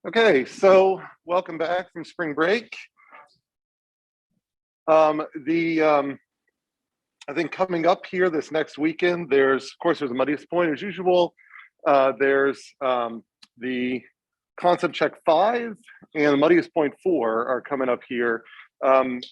Okay, so welcome back from spring break. I think coming up here this next weekend, there's a Muddiest Point as usual. There's the Concept Check 5 and Muddiest Point 4 are coming up here. And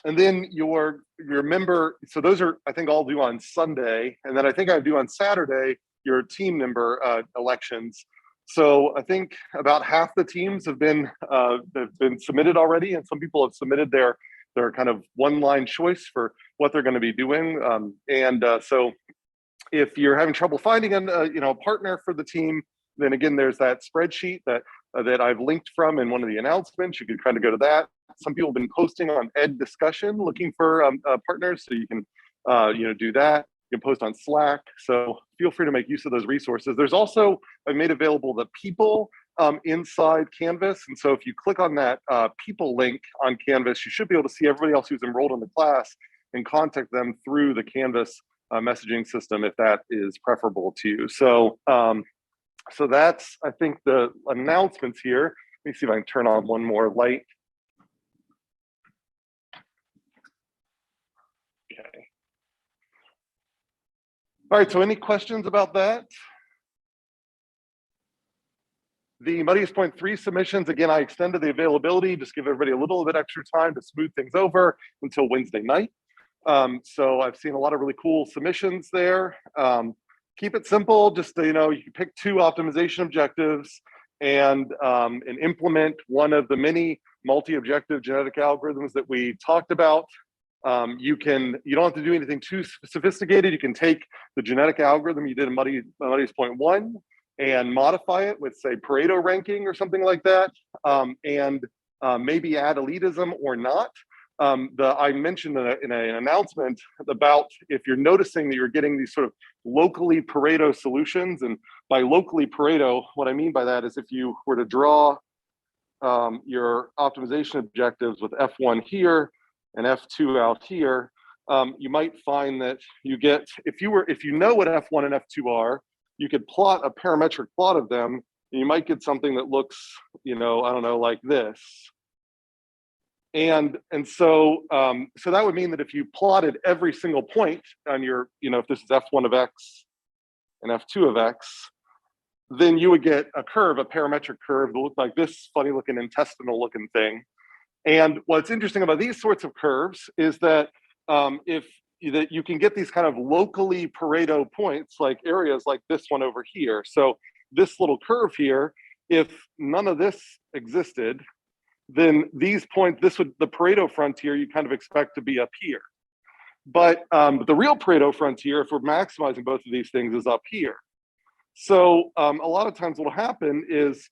then your member, so those are, I think, all due on Sunday. And then I think I do on Saturday, your team member elections. So I think about half the teams have been submitted already, and some people have submitted their kind of one-line choice for what they're going to be doing. So if you're having trouble finding a partner for the team, then again, there's that spreadsheet that I've linked from in one of the announcements. You can kind of go to that. Some people have been posting on Ed Discussion looking for partners, so you can do that. You can post on Slack, so feel free to make use of those resources. There's also, I've made available the people inside Canvas, and so if you click on that people link on Canvas, you should be able to see everybody else who's enrolled in the class and contact them through the Canvas messaging system if that is preferable to you. So, so that's, I think, the announcements here. Let me see if I can turn on one more light. Okay. All right, so any questions about that? The Muddiest Point 3 submissions, again, I extended the availability, just give everybody a little bit extra time to smooth things over until Wednesday night. So I've seen a lot of really cool submissions there. Keep it simple, just you can pick 2 optimization objectives and implement one of the many multi-objective genetic algorithms that we talked about. You don't have to do anything too sophisticated. You can take the genetic algorithm you did in Muddiest Point 1 and modify it with, say, Pareto ranking or something like that, and maybe add elitism or not. I mentioned in an announcement about if you're noticing that you're getting these sort of locally Pareto solutions, and by locally Pareto, what I mean by that is if you were to draw your optimization objectives with F1 here and F2 out here, you might find that you get, if you know what F1 and F2 are, you could plot a parametric plot of them, and you might get something that looks, I don't know, like this. And so that would mean that if you plotted every single point on your, if this is F1 of X and F2 of X, then you would get a curve, a parametric curve that looked like this funny looking intestinal looking thing. And what's interesting about these sorts of curves is that that you can get these kind of locally Pareto points, like areas like this one over here. So this little curve here, if none of this existed, then these points, the Pareto frontier you kind of expect to be up here. But the real Pareto frontier, if we're maximizing both of these things, is up here. So a lot of times what will happen is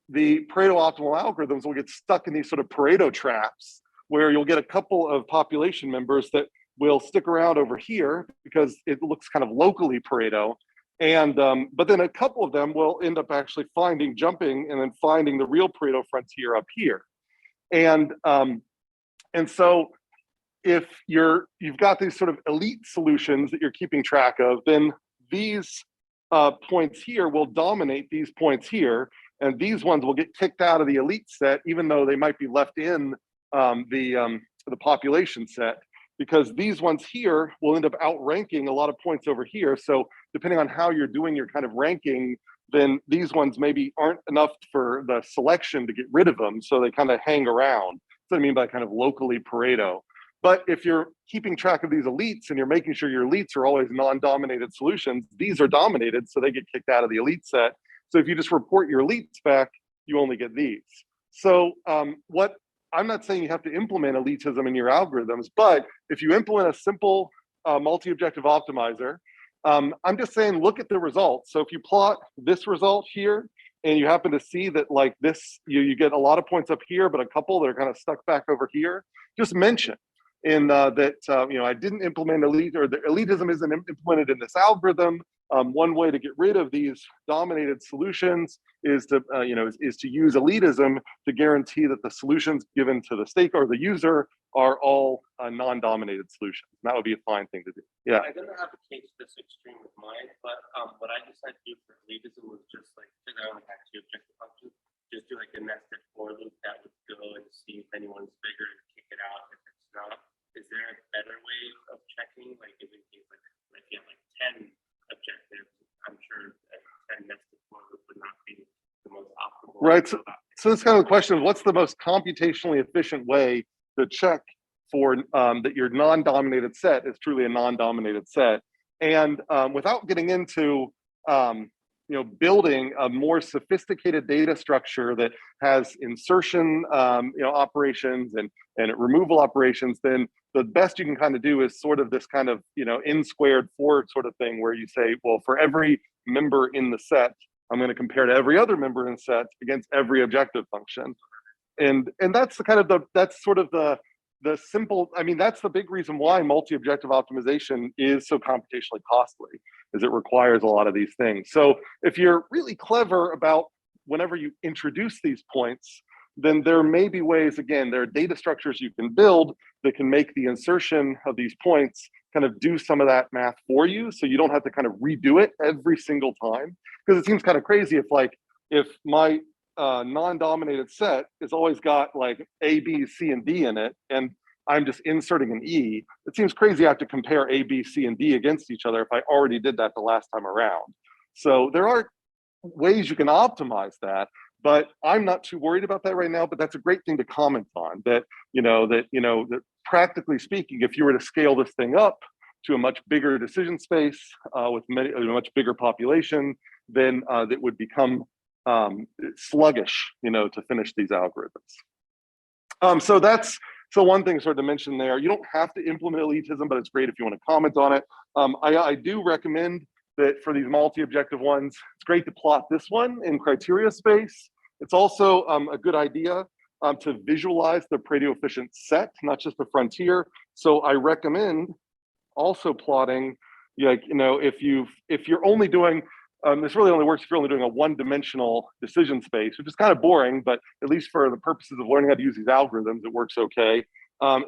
the Pareto optimal algorithms will get stuck in these sort of Pareto traps where you'll get a couple of population members that will stick around over here because it looks kind of locally Pareto. And but then a couple of them will end up actually jumping and then finding the real Pareto frontier up here. And so if you've got these sort of elite solutions that you're keeping track of, then these points here will dominate these points here, and these ones will get kicked out of the elite set, even though they might be left in the population set, because these ones here will end up outranking a lot of points over here. So depending on how you're doing your kind of ranking, then these ones maybe aren't enough for the selection to get rid of them, so they kind of hang around. That's what I mean by kind of locally Pareto. But if you're keeping track of these elites and you're making sure your elites are always non-dominated solutions, these are dominated, so they get kicked out of the elite set. So if you just report your elites back, you only get these. So I'm not saying you have to implement elitism in your algorithms, but if you implement a simple multi-objective optimizer, I'm just saying, look at the results. So if you plot this result here, and you happen to see that like this, you get a lot of points up here, but a couple that are kind of stuck back over here, just mention I didn't implement elite, or the elitism isn't implemented in this algorithm. One way to get rid of these dominated solutions is to use elitism to guarantee that the solutions given to the stake or the user are all non-dominated solutions. And that would be a fine thing to do. Yeah. I didn't have a case this extreme with mine, but what I decided to do for elitism was just like, because I only had two objective functions, just do like a nested for loop that would go and see if anyone's bigger and kick it out if it's not. Is there a better way of checking? Like if it case like you have like 10 objectives, I'm sure a 10 nested for loop would not be the most optimal. Right. So it's kind of the question of what's the most computationally efficient way to check for that your non-dominated set is truly a non-dominated set, and without getting into building a more sophisticated data structure that has insertion operations and removal operations, then the best you can kind of do is sort of this kind of n squared forward sort of thing where you say, well, for every member in the set, I'm going to compare to every other member in the set against every objective function, and that's the kind of that's sort of the simple, I mean, that's the big reason why multi-objective optimization is so computationally costly, is it requires a lot of these things. So if you're really clever about whenever you introduce these points, then there may be ways, again, there are data structures you can build that can make the insertion of these points kind of do some of that math for you, so you don't have to kind of redo it every single time. Because it seems kind of crazy if my non-dominated set is always got like A, B, C, and D in it, and I'm just inserting an E. It seems crazy I have to compare A, B, C, and D against each other if I already did that the last time around. So there are ways you can optimize that, but I'm not too worried about that right now. But that's a great thing to comment on. That practically speaking, if you were to scale this thing up to a much bigger decision space with a much bigger population, then that would become sluggish, to finish these algorithms. So one thing sort of to mention there, you don't have to implement elitism, but it's great if you want to comment on it. I do recommend that for these multi-objective ones, it's great to plot this one in criteria space. It's also a good idea to visualize the Pareto-efficient set, not just the frontier. So I recommend also plotting, if you're only doing, this really only works if you're only doing a one-dimensional decision space, which is kind of boring, but at least for the purposes of learning how to use these algorithms, it works okay.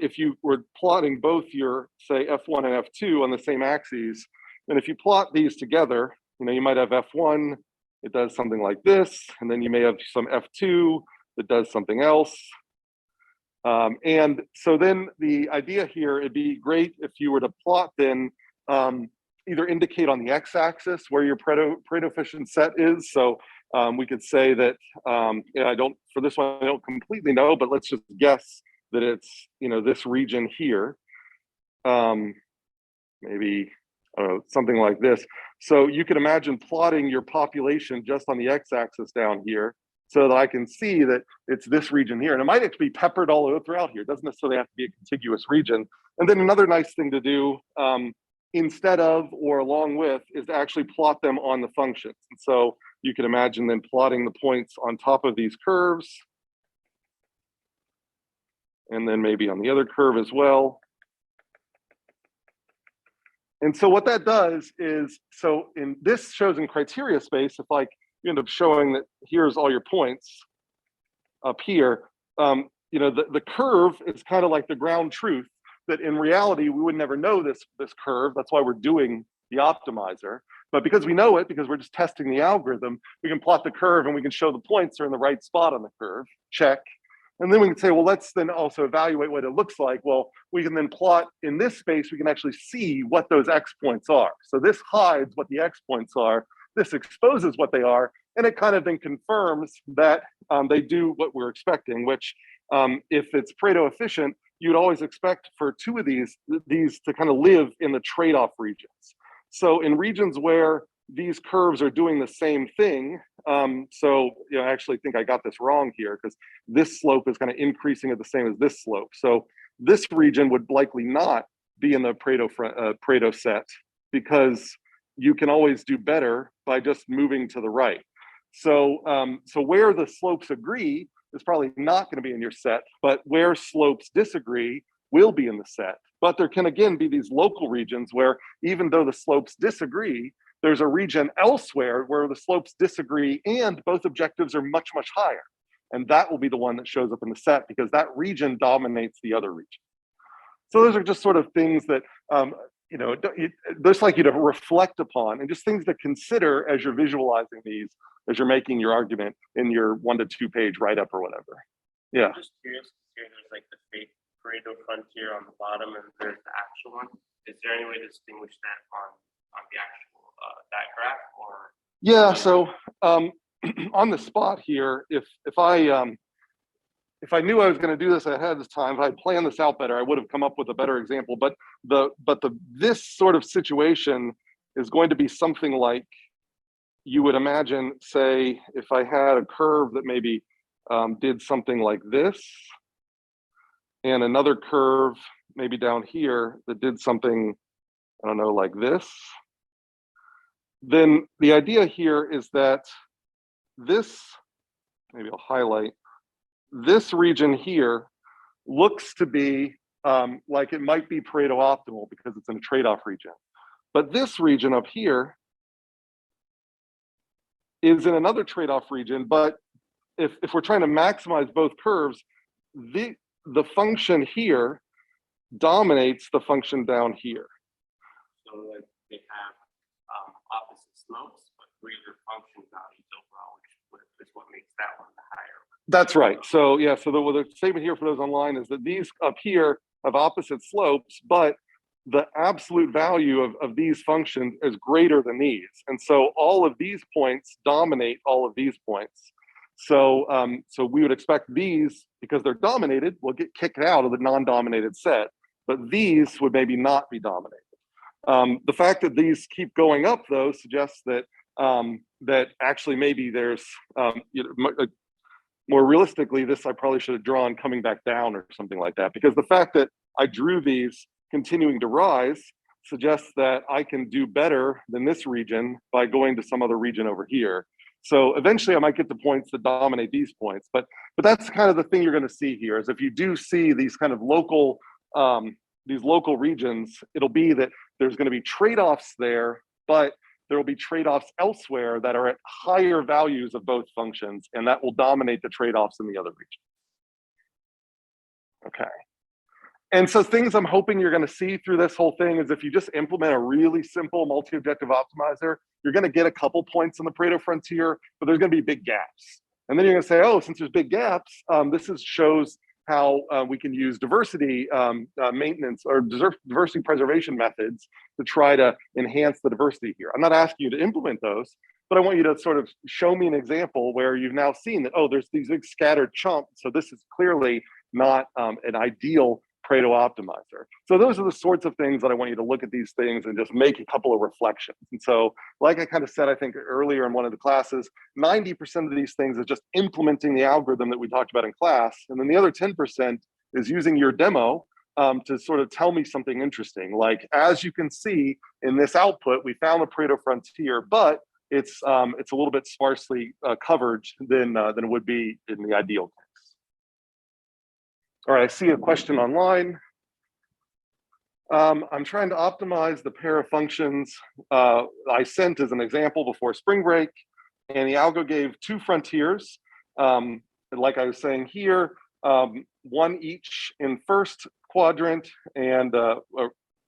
If you were plotting both your, say, F1 and F2 on the same axes, then if you plot these together, you might have F1, it does something like this, and then you may have some F2 that does something else. And so then the idea here, it'd be great if you were to plot then, either indicate on the x-axis where your Pareto-efficient set is. So we could say that, for this one, I don't completely know, but let's just guess that it's, this region here. Maybe, I don't know, something like this. So you could imagine plotting your population just on the x-axis down here so that I can see that it's this region here. And it might actually be peppered all over throughout here. It doesn't necessarily have to be a contiguous region. And then another nice thing to do, instead of or along with, is to actually plot them on the functions. And so you can imagine then plotting the points on top of these curves, and then maybe on the other curve as well. And so what that does is, so in this shows in criteria space, if like you end up showing that here's all your points up here, the curve is kind of like the ground truth, that in reality, we would never know this curve. That's why we're doing the optimizer. But because we know it, because we're just testing the algorithm, we can plot the curve and we can show the points are in the right spot on the curve, check. And then we can say, well, let's then also evaluate what it looks like. Well, we can then plot in this space, we can actually see what those X points are. So this hides what the X points are. This exposes what they are. And it kind of then confirms that they do what we're expecting, which if it's Pareto efficient, you'd always expect for two of these to kind of live in the trade-off regions. So in regions where these curves are doing the same thing, so I actually think I got this wrong here, because this slope is kind of increasing at the same as this slope. So this region would likely not be in the Pareto set, because you can always do better by just moving to the right. So, so where the slopes agree is probably not going to be in your set, but where slopes disagree will be in the set. But there can again be these local regions where, even though the slopes disagree, there's a region elsewhere where the slopes disagree and both objectives are much, much higher. And that will be the one that shows up in the set, because that region dominates the other region. So those are just sort of things that, you know, just like you to reflect upon, and just things to consider as you're visualizing these, as you're making your argument in your 1 to 2 page write-up or whatever. Yeah. I'm just curious, here there's like the fake Pareto frontier on the bottom, and there's the actual one. Is there any way to distinguish that on the actual that graph, or? Yeah. So on the spot here, if I knew I was going to do this ahead of time, if I planned this out better, I would have come up with a better example. But this sort of situation is going to be something like you would imagine, say, if I had a curve that maybe did something like this, and another curve maybe down here that did something, I don't know, like this. Then the idea here is that this, maybe I'll highlight, this region here looks to be like it might be Pareto optimal because it's in a trade-off region. But this region up here is in another trade-off region. But if we're trying to maximize both curves, the function here dominates the function down here. So like they have opposite slopes, but greater function values overall, which is what makes that one the higher. That's right. So yeah, so the statement here for those online is that these up here have opposite slopes, but the absolute value of these functions is greater than these. And so all of these points dominate all of these points. So, so we would expect these, because they're dominated, will get kicked out of the non-dominated set, but these would maybe not be dominated. The fact that these keep going up, though, suggests that that actually maybe there's, you know, more realistically, this I probably should have drawn coming back down or something like that, because the fact that I drew these continuing to rise suggests that I can do better than this region by going to some other region over here. So eventually I might get to points that dominate these points, but that's kind of the thing you're going to see here, is if you do see these kind of local regions, it'll be that there's going to be trade-offs there, but there will be trade-offs elsewhere that are at higher values of both functions, and that will dominate the trade-offs in the other region. Okay. And so things I'm hoping you're going to see through this whole thing is if you just implement a really simple multi-objective optimizer, you're going to get a couple points on the Pareto frontier, but there's going to be big gaps. And then you're going to say, oh, since there's big gaps, this shows how we can use diversity maintenance or diversity preservation methods to try to enhance the diversity here. I'm not asking you to implement those, but I want you to sort of show me an example where you've now seen that, oh, there's these big scattered chunks. So this is clearly not an ideal Pareto optimizer. So those are the sorts of things that I want you to look at these things and just make a couple of reflections. And so, like I kind of said, I think earlier in one of the classes, 90% of these things is just implementing the algorithm that we talked about in class. And then the other 10% is using your demo to sort of tell me something interesting. Like, as you can see in this output, we found the Pareto frontier, but it's a little bit sparsely covered than it would be in the ideal case. All right, I see a question online. I'm trying to optimize the pair of functions I sent as an example before spring break, and the algo gave 2 frontiers. Like I was saying here, 1 each in first quadrant and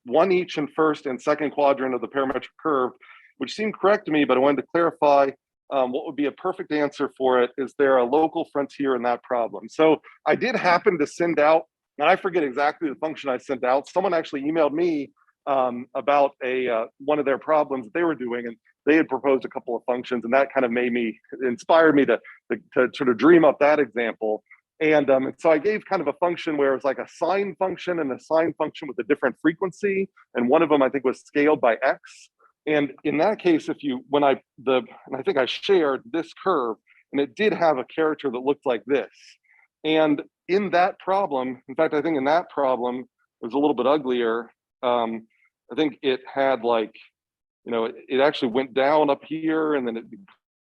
1 each in first and second quadrant of the parametric curve, which seemed correct to me, but I wanted to clarify what would be a perfect answer for it. Is there a local frontier in that problem? So I did happen to send out, and I forget exactly the function I sent out. Someone actually emailed me about one of their problems that they were doing, and they had proposed a couple of functions, and that kind of inspired me to sort of dream up that example. And so I gave kind of a function where it was like a sine function and a sine function with a different frequency, and one of them I think was scaled by x. And in that case, and I think I shared this curve, and it did have a character that looked like this. And in that problem, in fact, I think in that problem, it was a little bit uglier. I think it had like, you know, it actually went down up here and then it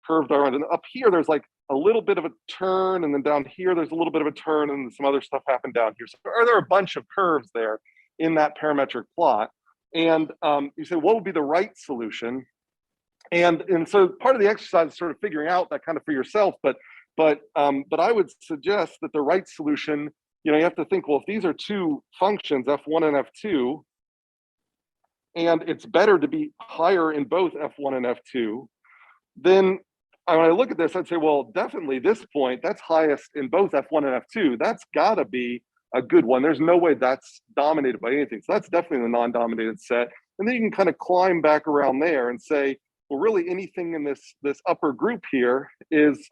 curved around. And up here, there's like a little bit of a turn. And then down here, there's a little bit of a turn and some other stuff happened down here. So there are a bunch of curves there in that parametric plot. And you say, what would be the right solution? And so part of the exercise is sort of figuring out that kind of for yourself, but I would suggest that the right solution you know, you have to think, well, if these are two functions, f1 and f2, and it's better to be higher in both f1 and f2, then when I look at this, I'd say, well, definitely this point, that's highest in both f1 and f2. That's gotta be a good one. There's no way that's dominated by anything. So that's definitely the non-dominated set. And then you can kind of climb back around there and say, well, really anything in this upper group here is,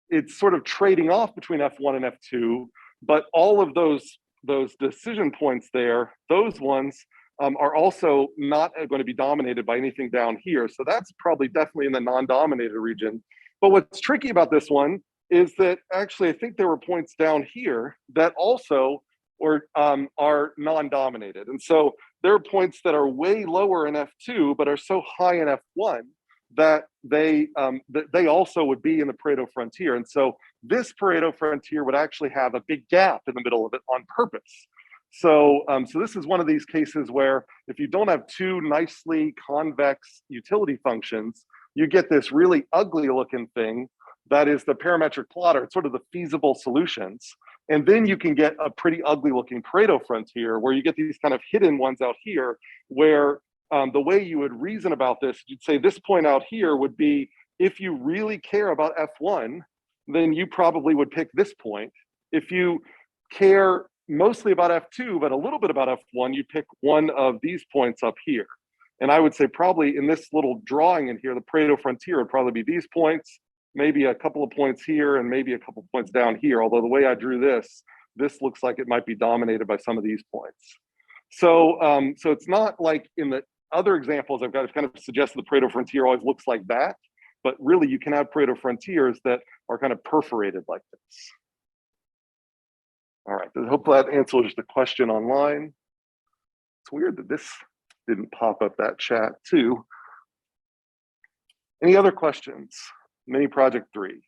it's sort of trading off between f1 and f2, but all of those decision points there, those ones are also not going to be dominated by anything down here. So that's probably definitely in the non-dominated region. But what's tricky about this one is that actually I think there were points down here that also are non-dominated. And so there are points that are way lower in f2, but are so high in f1 that they also would be in the Pareto frontier. And so this Pareto frontier would actually have a big gap in the middle of it on purpose. So, so this is one of these cases where if you don't have two nicely convex utility functions, you get this really ugly looking thing that is the parametric plotter. It's sort of the feasible solutions. And then you can get a pretty ugly looking Pareto frontier where you get these kind of hidden ones out here where the way you would reason about this, you'd say this point out here would be, if you really care about F1, then you probably would pick this point. If you care mostly about F2, but a little bit about F1, you pick one of these points up here. And I would say probably in this little drawing in here, the Pareto frontier would probably be these points, maybe a couple of points here, and maybe a couple of points down here. Although the way I drew this looks like it might be dominated by some of these points. So, so it's not like in the other examples I've got, I've kind of suggested the Pareto frontier always looks like that, but really you can have Pareto frontiers that are kind of perforated like this. All right, I hope that answers the question online. It's weird that this didn't pop up that chat too. Any other questions? Mini project 3.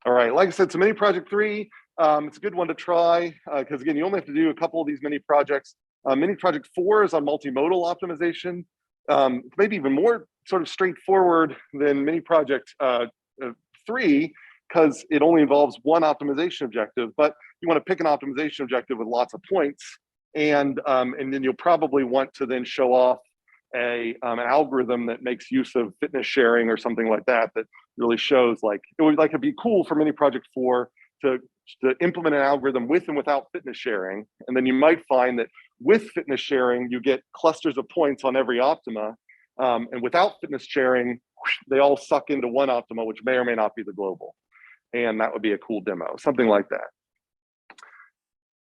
All right, like I said, so mini project 3, it's a good one to try because again, you only have to do a couple of these mini projects. Mini project 4 is on multimodal optimization. It's maybe even more sort of straightforward than mini project 3 because it only involves one optimization objective, but you want to pick an optimization objective with lots of points, and then you'll probably want to then show off an algorithm that makes use of fitness sharing or something like that, that really shows like, it'd be cool for mini project 4 to implement an algorithm with and without fitness sharing. And then you might find that with fitness sharing, you get clusters of points on every optima. And without fitness sharing, they all suck into one optima, which may or may not be the global. And that would be a cool demo, something like that.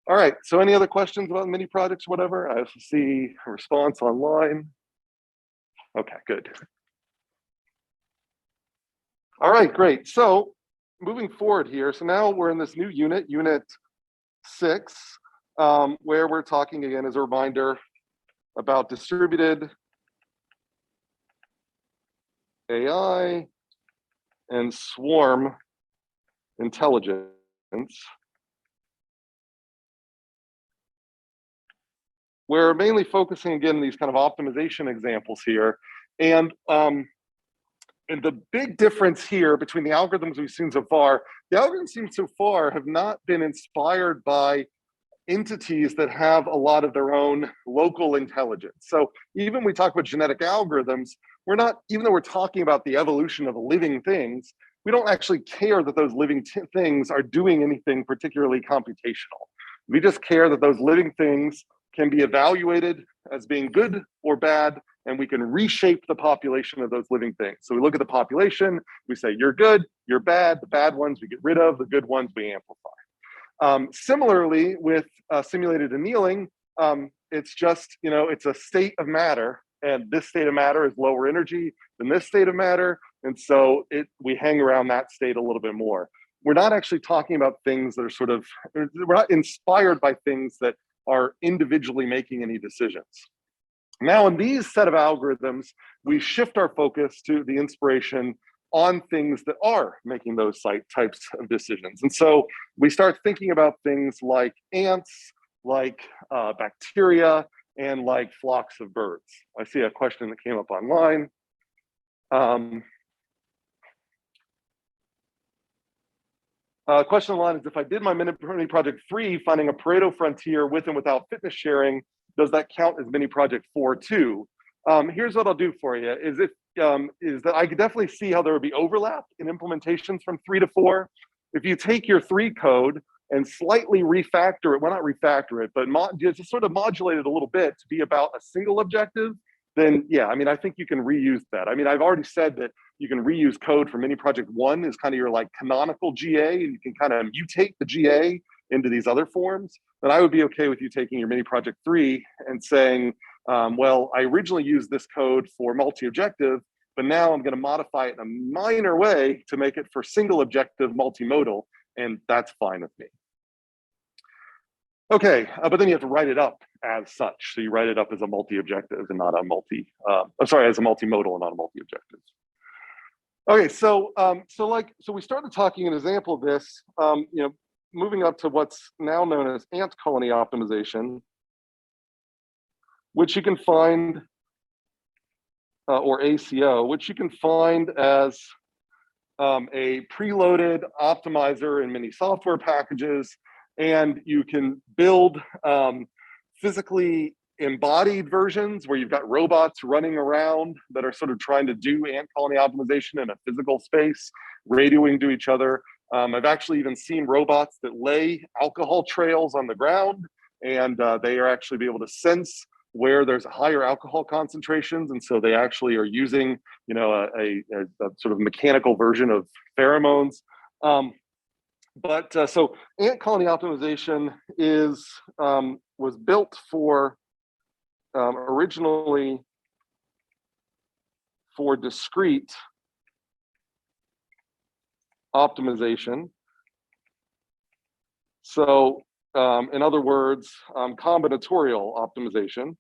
All right, so any other questions about mini projects, whatever? I see a response online. Okay, good. All right, great. So moving forward here, so now we're in this new unit, unit 6, where we're talking again as a reminder about distributed AI and swarm intelligence. We're mainly focusing again these kind of optimization examples here. And the big difference here between the algorithms we've seen so far, the algorithms seen so far have not been inspired by entities that have a lot of their own local intelligence. So even when we talk about genetic algorithms, we're not, even though we're talking about the evolution of living things, we don't actually care that those living things are doing anything particularly computational. We just care that those living things can be evaluated as being good or bad, and we can reshape the population of those living things. So we look at the population, we say, you're good, you're bad, the bad ones we get rid of, the good ones we amplify. Similarly, with simulated annealing, it's just, it's a state of matter, and this state of matter is lower energy than this state of matter, and so we hang around that state a little bit more. We're not actually talking about things that are sort of, we're not inspired by things that are individually making any decisions. Now in these set of algorithms, we shift our focus to the inspiration on things that are making those types of decisions. And so we start thinking about things like ants, like bacteria, and like flocks of birds. I see a question that came up online. Question on the line is, if I did my mini project 3, finding a Pareto frontier with and without fitness sharing, does that count as mini project 4 too? Here's what I'll do for you, is that I could definitely see how there would be overlap in implementations from 3 to 4. If you take your 3 code and slightly refactor it, well, not refactor it, but just sort of modulate it a little bit to be about a single objective, then yeah, I mean, I think you can reuse that. I mean, I've already said that you can reuse code for mini project 1 is kind of your like canonical GA, and you can kind of mutate the GA into these other forms. Then I would be okay with you taking your mini project 3 and saying, well, I originally used this code for multi-objective, but now I'm going to modify it in a minor way to make it for single objective multimodal, and that's fine with me. Okay, but then you have to write it up as such. So you write it up as a multi-objective and not a as a multimodal and not a multi-objective. Okay, so we started talking an example of this, moving up to what's now known as ant colony optimization, which you can find, or ACO, which you can find as a preloaded optimizer in many software packages, and you can build physically embodied versions where you've got robots running around that are sort of trying to do ant colony optimization in a physical space, radioing to each other. I've actually even seen robots that lay alcohol trails on the ground, and they are actually be able to sense where there's higher alcohol concentrations, and so they actually are using, a sort of mechanical version of pheromones. So ant colony optimization was built for originally for discrete optimization. So in other words, combinatorial optimization.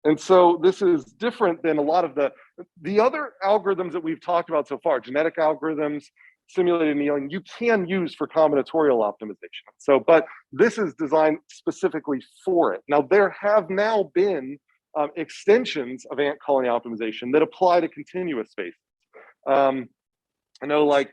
And so this is different than a lot of the other algorithms that we've talked about so far, genetic algorithms, simulated annealing, you can use for combinatorial optimization. So, but this is designed specifically for it. Now, there have now been extensions of ant colony optimization that apply to continuous spaces. I know, like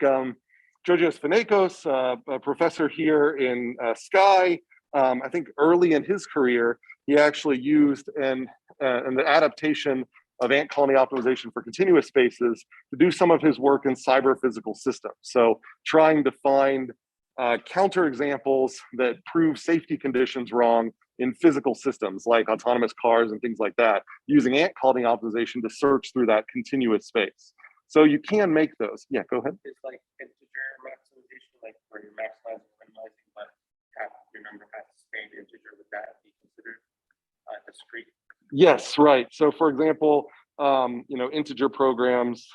Georgios Finakos, a professor here in Sky, I think early in his career, he actually used an adaptation of ant colony optimization for continuous spaces to do some of his work in cyber physical systems. So trying to find counterexamples that prove safety conditions wrong in physical systems like autonomous cars and things like that, using ant colony optimization to search through that continuous space. So you can make those. Yeah, go ahead. It's like integer maximization, like where you're maximizing, minimizing, but your number has to stay an integer. Would that be considered discrete? Yes, right. So for example, integer programs.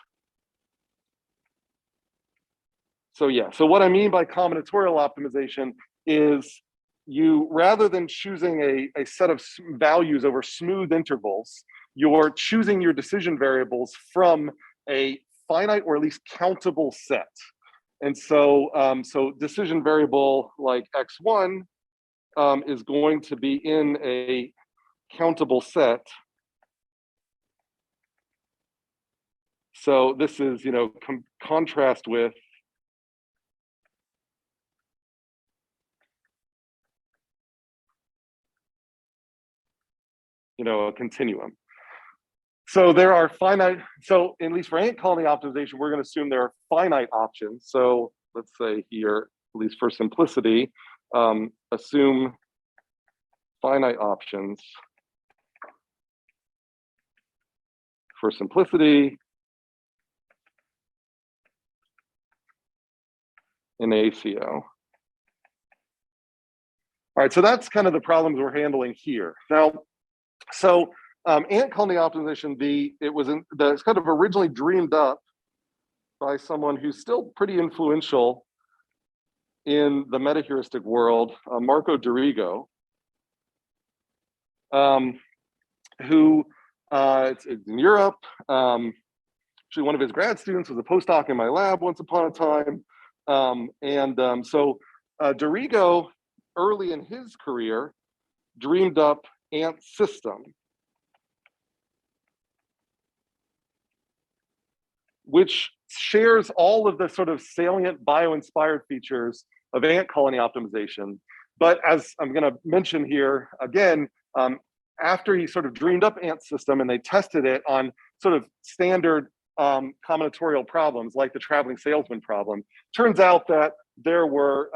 So yeah, so what I mean by combinatorial optimization is you, rather than choosing a set of values over smooth intervals, you're choosing your decision variables from a finite or at least countable set. And so, so decision variable like x1 is going to be in a countable set. So this is, contrast with a continuum. So there are finite, so at least for ant colony optimization, we're going to assume there are finite options. So let's say here, at least for simplicity, assume finite options for simplicity in ACO. All right, so that's kind of the problems we're handling here. Now, so ant colony optimization, it's kind of originally dreamed up by someone who's still pretty influential in the metaheuristic world, Marco Dorigo, who it's in Europe. Actually, one of his grad students was a postdoc in my lab once upon a time. So Dorigo, early in his career, dreamed up ant system. which shares all of the sort of salient bio-inspired features of ant colony optimization. But as I'm going to mention here again, after he sort of dreamed up ant system and they tested it on sort of standard combinatorial problems like the traveling salesman problem, turns out that there were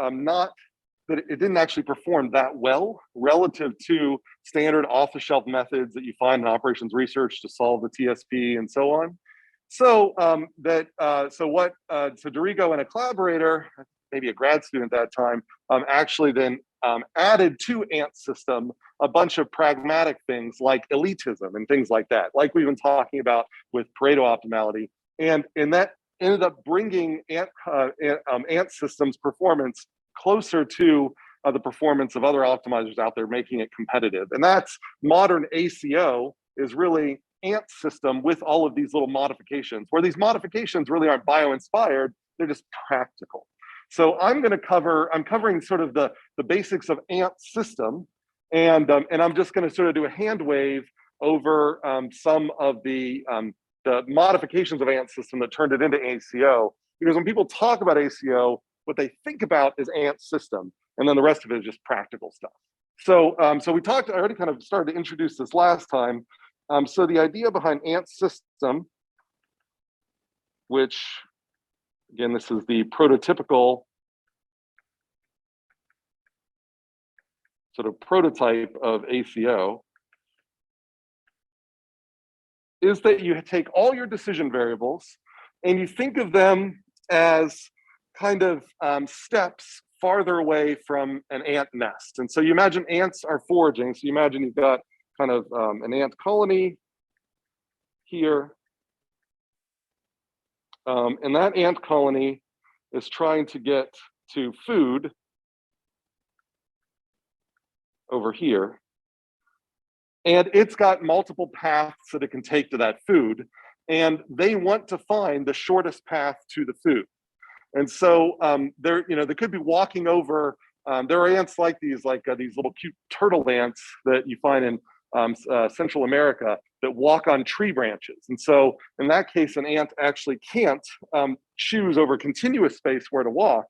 that it didn't actually perform that well relative to standard off-the-shelf methods that you find in operations research to solve the TSP and so on. So so Dorigo and a collaborator, maybe a grad student at that time, actually then added to ant system a bunch of pragmatic things like elitism and things like that, like we've been talking about with Pareto optimality, and that ended up bringing ant systems performance closer to the performance of other optimizers out there, making it competitive. And that's modern ACO is really ant system with all of these little modifications, where these modifications really aren't bio-inspired, they're just practical. So I'm covering sort of the basics of ant system, and I'm just going to sort of do a hand wave over some of the modifications of ant system that turned it into ACO. Because when people talk about ACO, what they think about is ant system, and then the rest of it is just practical stuff. So so we talked, I already kind of started to introduce this last time. So the idea behind ant system, which again, this is the prototypical sort of prototype of ACO, is that you take all your decision variables and you think of them as kind of steps farther away from an ant nest. And so you imagine ants are foraging. So you imagine you've got kind of an ant colony here. And that ant colony is trying to get to food over here. And it's got multiple paths that it can take to that food. And they want to find the shortest path to the food. And so they could be walking over. There are ants like these little cute turtle ants that you find in Central America that walk on tree branches. And so in that case, an ant actually can't choose over continuous space where to walk.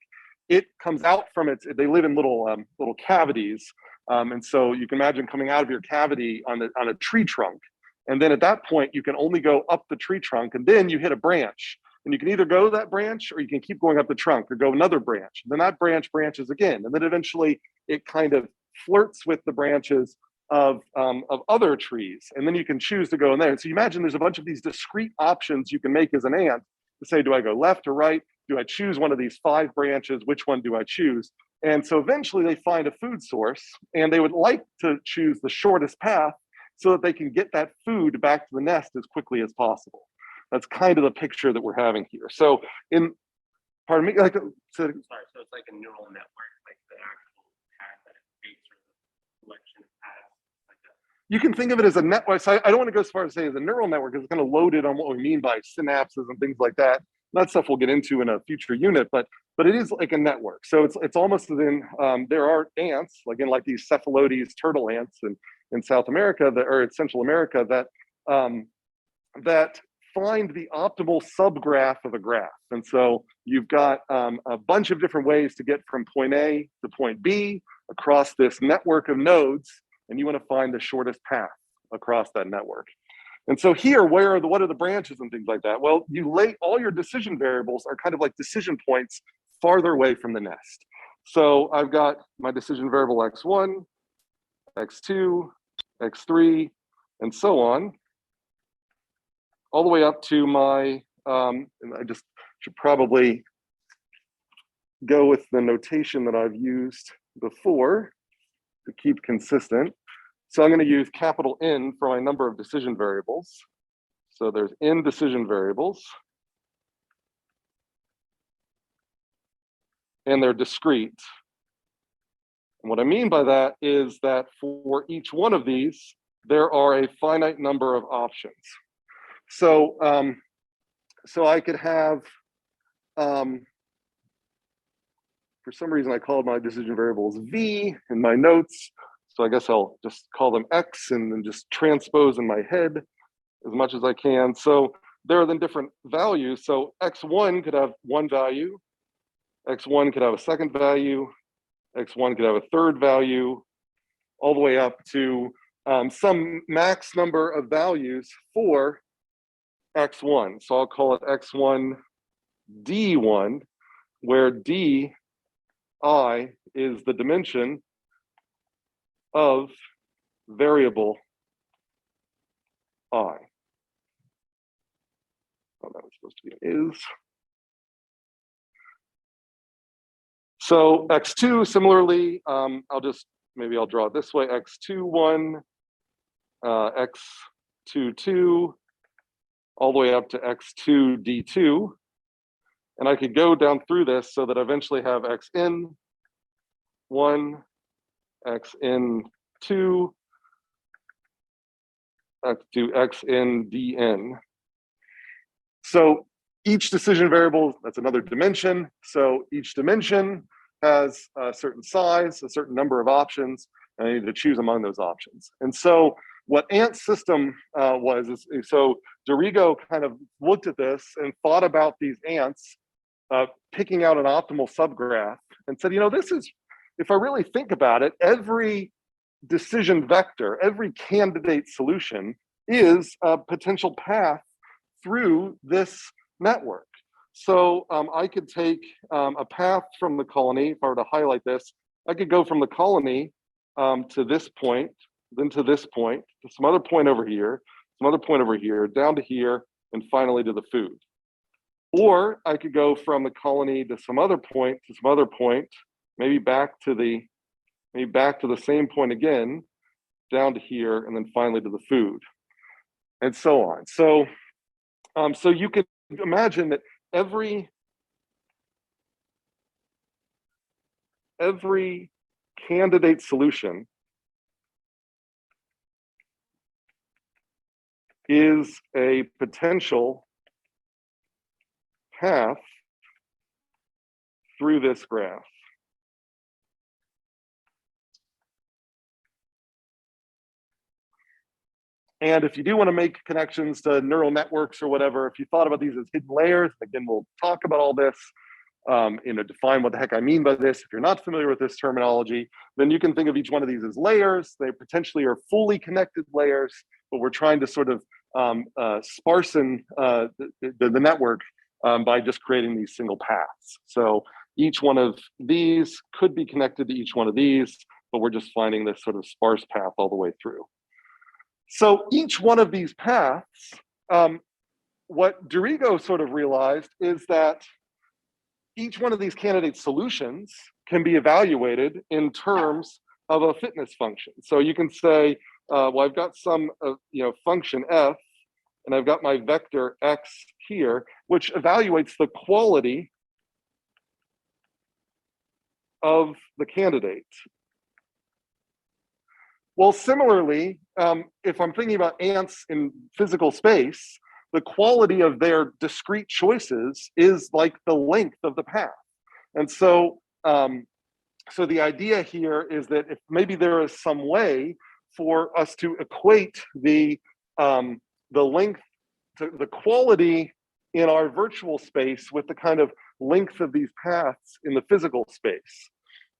It comes out from they live in little cavities. And so you can imagine coming out of your cavity on a tree trunk. And then at that point, you can only go up the tree trunk, and then you hit a branch. And you can either go that branch or you can keep going up the trunk or go another branch. And then that branch branches again. And then eventually it kind of flirts with the branches of other trees. And then you can choose to go in there. And so you imagine there's a bunch of these discrete options you can make as an ant to say, do I go left or right? Do I choose one of these 5 branches? Which one do I choose? And so eventually they find a food source, and they would like to choose the shortest path so that they can get that food back to the nest as quickly as possible. That's kind of the picture that we're having here. So pardon me, sorry, so it's like a neural network, like the actual path that it takes, or the collection of paths like that. You can think of it as a network. So I don't want to go as far as say as a neural network, because it's kind of loaded on what we mean by synapses and things like that. That stuff we'll get into in a future unit, but it is like a network. So it's almost as in there are ants, again, like these cephalotes turtle ants in South America or in Central America that find the optimal subgraph of a graph. And so you've got a bunch of different ways to get from point A to point B across this network of nodes, and you want to find the shortest path across that network. And so here, what are the branches and things like that? Well, you lay all your decision variables are kind of like decision points farther away from the nest. So I've got my decision variable x1, x2, x3, and so on, all the way up to my, and I just should probably go with the notation that I've used before to keep consistent. So I'm going to use capital N for my number of decision variables. So there's N decision variables. And they're discrete. And what I mean by that is that for each one of these, there are a finite number of options. So, so I could have, for some reason I called my decision variables V in my notes. So I guess I'll just call them X and then just transpose in my head as much as I can. So there are then different values. So x1 could have one value, x1 could have a second value, x1 could have a third value, all the way up to some max number of values for x1. So I'll call it x1 d1, where d I is the dimension of variable I. Oh, that was supposed to be an is. So x2, similarly, maybe I'll draw it this way, x2, 1, x2, 2, all the way up to x2, d2. And I could go down through this so that I eventually have xn 1, xn 2, to xn dn. So each decision variable, that's another dimension. So each dimension has a certain size, a certain number of options, and I need to choose among those options. And so what Ant's system so Dorigo kind of looked at this and thought about these ants picking out an optimal subgraph and said, this is, if I really think about it, every decision vector, every candidate solution is a potential path through this network. So I could take a path from the colony. If I were to highlight this, I could go from the colony to this point, then to this point, to some other point over here, some other point over here, down to here, and finally to the food. Or I could go from the colony to some other point, maybe back to the same point again, down to here, and then finally to the food, and so on. So, so you could imagine that every candidate solution is a potential path through this graph. And if you do want to make connections to neural networks or whatever, if you thought about these as hidden layers, again, we'll talk about all this, define what the heck I mean by this. If you're not familiar with this terminology, then you can think of each one of these as layers. They potentially are fully connected layers, but we're trying to sort of sparsen the network by just creating these single paths. So each one of these could be connected to each one of these, but we're just finding this sort of sparse path all the way through. So each one of these paths, what Dorigo sort of realized is that each one of these candidate solutions can be evaluated in terms of a fitness function. So you can say, well, I've got some function f, and I've got my vector x here, which evaluates the quality of the candidate. Well, similarly, if I'm thinking about ants in physical space, the quality of their discrete choices is like the length of the path. And so, so the idea here is that if maybe there is some way for us to equate the length, to the quality in our virtual space with the kind of length of these paths in the physical space.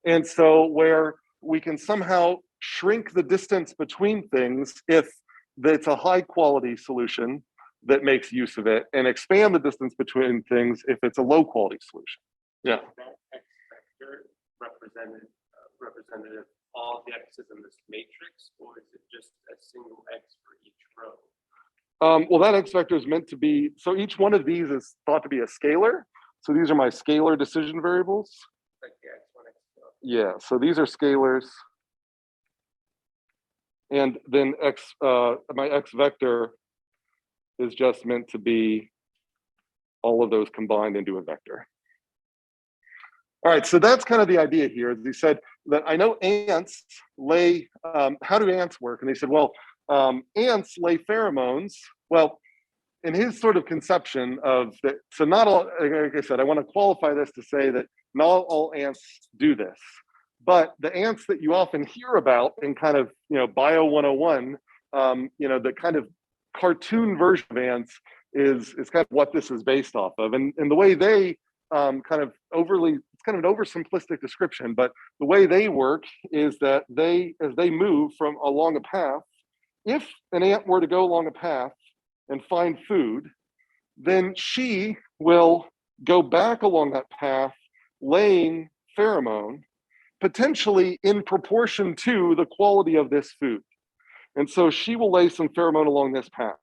And so where we can somehow shrink the distance between things if it's a high quality solution that makes use of it, and expand the distance between things if it's a low quality solution. Yeah. That x vector representative all the x's in this matrix, or is it just a single x for each row? Well, that x vector is meant to be, so each one of these is thought to be a scalar. So these are my scalar decision variables. Like the x1, x2. Yeah, so these are scalars. And then my x vector is just meant to be all of those combined into a vector. All right, so that's kind of the idea here. As he said that I know ants lay, how do ants work? And they said, well, ants lay pheromones. Well, in his sort of conception of that, so not all, like I said, I want to qualify this to say that not all ants do this. But the ants that you often hear about in kind of, Bio 101, the kind of cartoon version of ants is kind of what this is based off of. And the way they kind of it's kind of an oversimplistic description, but the way they work is that as they move from along a path, if an ant were to go along a path and find food, then she will go back along that path, laying pheromone, potentially in proportion to the quality of this food. And so she will lay some pheromone along this path.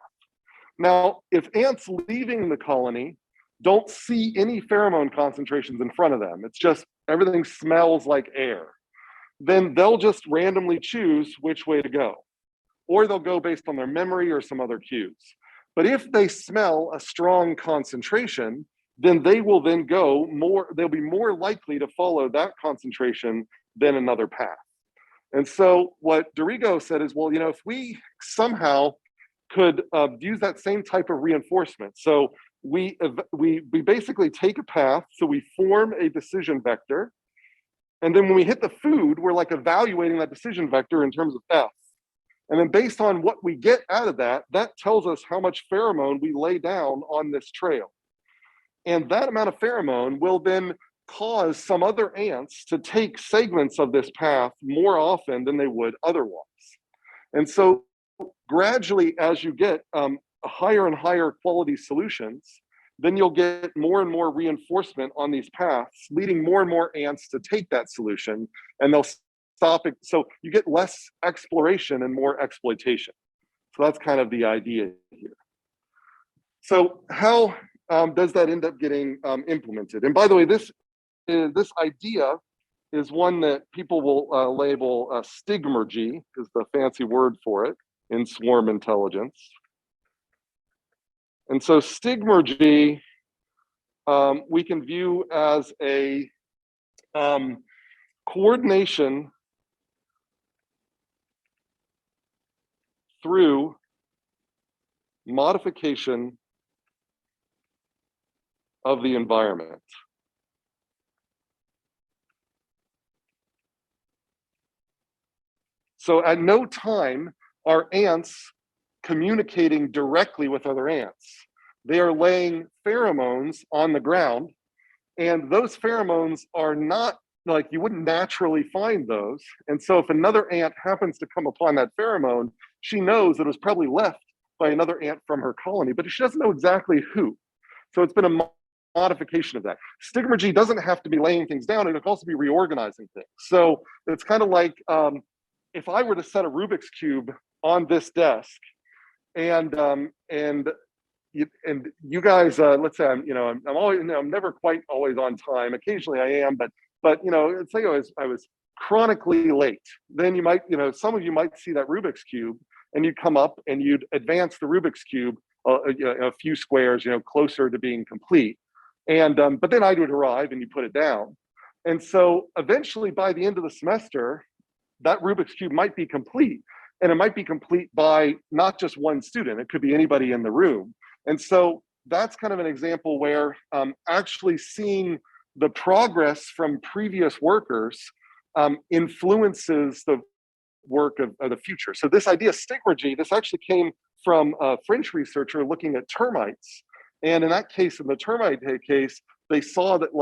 Now, if ants leaving the colony don't see any pheromone concentrations in front of them, it's just everything smells like air, then they'll just randomly choose which way to go. Or they'll go based on their memory or some other cues. But if they smell a strong concentration, then they will then go more, they'll be more likely to follow that concentration than another path. And so what Dorigo said is, well, if we somehow could use that same type of reinforcement. So we basically take a path, so we form a decision vector, and then when we hit the food, we're like evaluating that decision vector in terms of F. And then based on what we get out of that, that tells us how much pheromone we lay down on this trail. And that amount of pheromone will then cause some other ants to take segments of this path more often than they would otherwise. And so gradually, as you get higher and higher quality solutions, then you'll get more and more reinforcement on these paths, leading more and more ants to take that solution, and they'll stop it. So you get less exploration and more exploitation. So that's kind of the idea here. So how does that end up getting implemented? And by the way, this idea is one that people will label stigmergy, is the fancy word for it in swarm intelligence. And so stigmergy we can view as a coordination through modification of the environment. So at no time are ants communicating directly with other ants. They are laying pheromones on the ground, and those pheromones are not like, you wouldn't naturally find those. And so if another ant happens to come upon that pheromone, she knows that it was probably left by another ant from her colony, but she doesn't know exactly who. So it's been a modification of that. Stigmergy doesn't have to be laying things down, it can also be reorganizing things. So it's kind of like if I were to set a Rubik's Cube on this desk, and you guys, let's say I'm never quite always on time. Occasionally I am, but let's say I was chronically late. Then you might, some of you might see that Rubik's Cube, and you'd come up and you'd advance the Rubik's Cube a few squares, closer to being complete. And but then I would arrive and you put it down. And so eventually by the end of the semester, that Rubik's Cube might be complete. And it might be complete by not just one student, it could be anybody in the room. And so that's kind of an example where actually seeing the progress from previous workers influences the work of the future. So this idea of stigmergy, this actually came from a French researcher looking at termites. And in that case, in the termite case, they saw that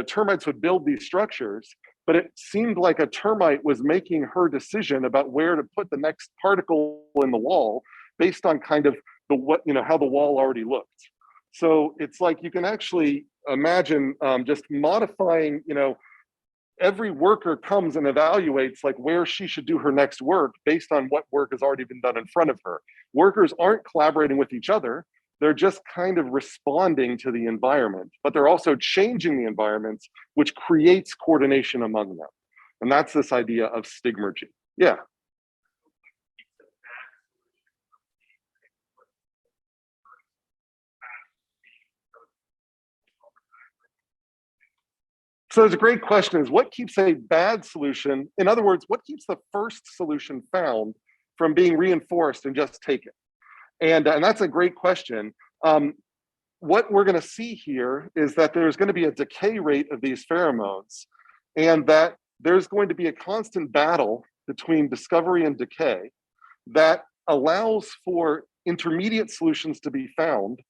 termites would build these structures, but it seemed like a termite was making her decision about where to put the next particle in the wall based on kind of how the wall already looked. So it's like you can actually imagine just modifying, every worker comes and evaluates like where she should do her next work based on what work has already been done in front of her. Workers aren't collaborating with each other. They're just kind of responding to the environment, but they're also changing the environments, which creates coordination among them. And that's this idea of stigmergy. Yeah. So it's a great question, is what keeps a bad solution? In other words, what keeps the first solution found from being reinforced and just taken? And that's a great question. What we're going to see here is that there's going to be a decay rate of these pheromones, and that there's going to be a constant battle between discovery and decay that allows for intermediate solutions to be found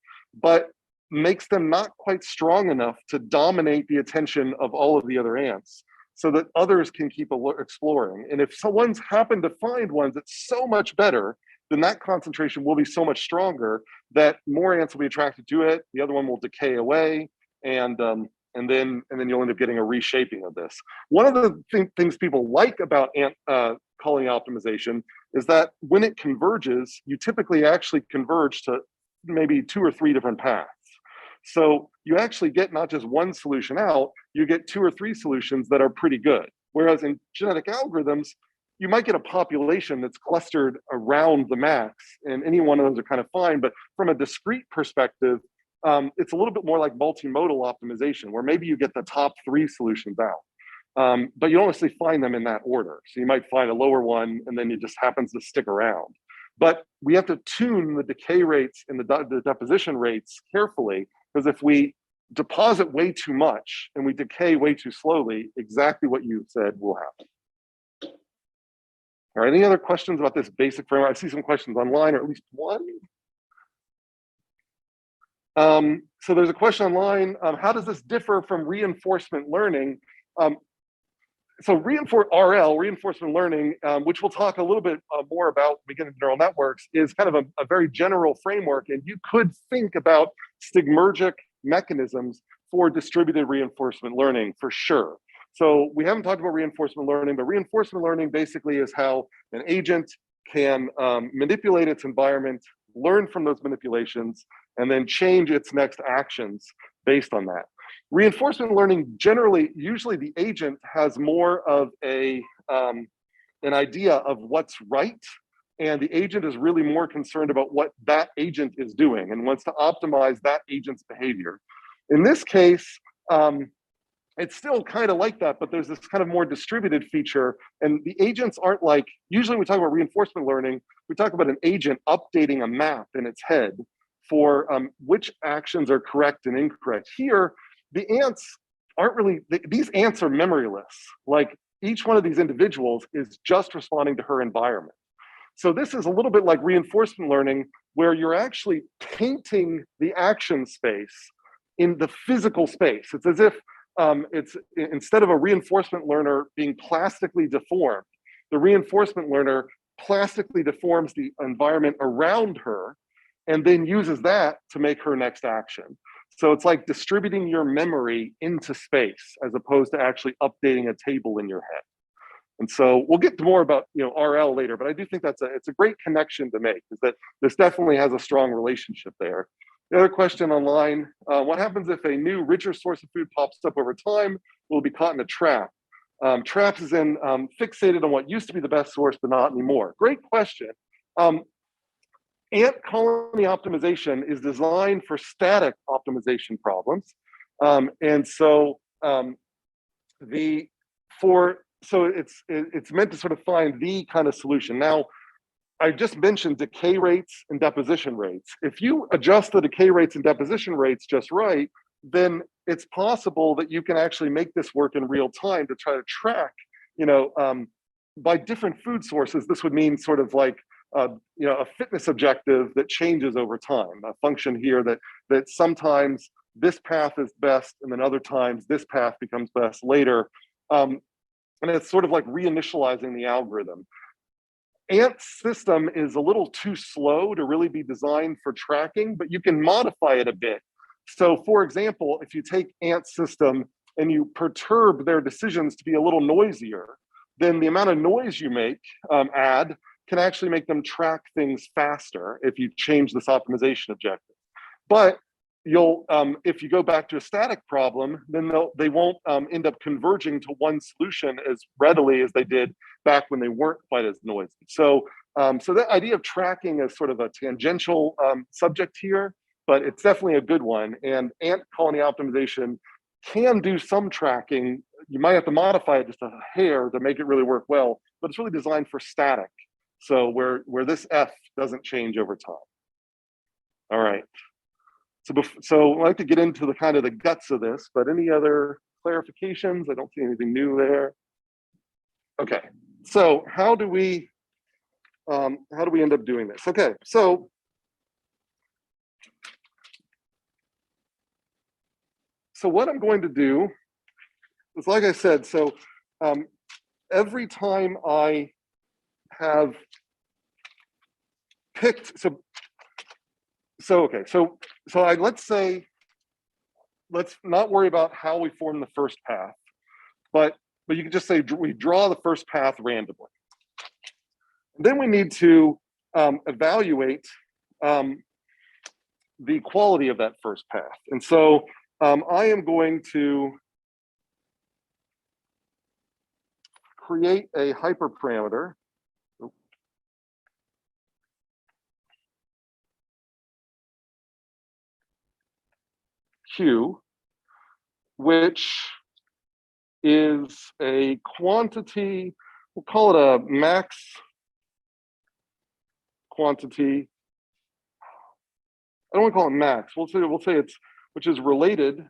but makes them not quite strong enough to dominate the attention of all of the other ants so that others can keep exploring. And if someone's happened to find ones that's so much better, then that concentration will be so much stronger that more ants will be attracted to it. The other one will decay away, and then you'll end up getting a reshaping of this. One of the things people like about ant colony optimization is that when it converges, you typically actually converge to maybe 2 or 3 different paths. So you actually get not just one solution out, you get 2 or 3 solutions that are pretty good. Whereas in genetic algorithms, you might get a population that's clustered around the max, and any one of those are kind of fine. But from a discrete perspective, it's a little bit more like multimodal optimization, where maybe you get the top 3 solutions out, but you don't necessarily find them in that order. So you might find a lower one, and then it just happens to stick around. But we have to tune the decay rates and the deposition rates carefully, because if we deposit way too much and we decay way too slowly, exactly what you said will happen. All right, any other questions about this basic framework? I see some questions online, or at least one. So there's a question online, how does this differ from reinforcement learning? So reinforcement learning, which we'll talk a little bit more about beginning neural networks, is kind of a very general framework, and you could think about stigmergic mechanisms for distributed reinforcement learning for sure. So we haven't talked about reinforcement learning, but reinforcement learning basically is how an agent can manipulate its environment, learn from those manipulations, and then change its next actions based on that. Reinforcement learning generally, usually the agent has more of an idea of what's right, and the agent is really more concerned about what that agent is doing and wants to optimize that agent's behavior. In this case, it's still kind of like that, but there's this kind of more distributed feature, and the agents aren't like, usually when we talk about reinforcement learning, we talk about an agent updating a map in its head for which actions are correct and incorrect. Here, the ants aren't really, these ants are memoryless. Like each one of these individuals is just responding to her environment. So this is a little bit like reinforcement learning, where you're actually painting the action space in the physical space. It's as if it's instead of a reinforcement learner being plastically deformed, the reinforcement learner plastically deforms the environment around her and then uses that to make her next action. So it's like distributing your memory into space as opposed to actually updating a table in your head. And so we'll get to more about RL later, but I do think it's a great connection to make, is that this definitely has a strong relationship there. The other question online, what happens if a new, richer source of food pops up over time? Will it be caught in a trap? Traps is in fixated on what used to be the best source, but not anymore. Great question. Ant colony optimization is designed for static optimization problems. And so it's meant to sort of find the kind of solution. Now, I just mentioned decay rates and deposition rates. If you adjust the decay rates and deposition rates just right, then it's possible that you can actually make this work in real time to try to track, by different food sources. This would mean sort of like, a fitness objective that changes over time, a function here that sometimes this path is best, and then other times this path becomes best later. And it's sort of like reinitializing the algorithm. Ant's system is a little too slow to really be designed for tracking, but you can modify it a bit. So for example, if you take Ant's system and you perturb their decisions to be a little noisier, then the amount of noise you add can actually make them track things faster if you change this optimization objective. But you'll, if you go back to a static problem, then they won't end up converging to one solution as readily as they did back when they weren't quite as noisy. So, so that idea of tracking is sort of a tangential subject here, but it's definitely a good one. And ant colony optimization can do some tracking. You might have to modify it just a hair to make it really work well, but it's really designed for static. So where this F doesn't change over time. All right. So I'd like to get into the kind of the guts of this, but any other clarifications? I don't see anything new there. Okay. So how do we end up doing this? Okay. So so what I'm going to do is, like I said, so every time I have picked, so let's not worry about how we form the first path, but you can just say we draw the first path randomly. And then we need to evaluate the quality of that first path. And so I am going to create a hyperparameter. Q, which is a quantity, we'll call it a max quantity. I don't want to call it max. We'll say it's, which is related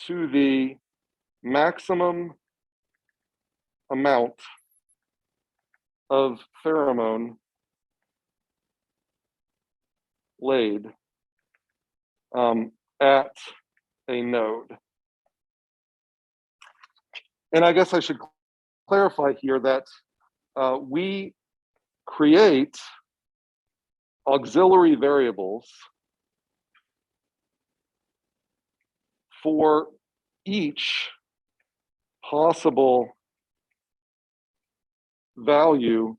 to the maximum amount of pheromone laid at a node. And I guess I should clarify here that we create auxiliary variables for each possible value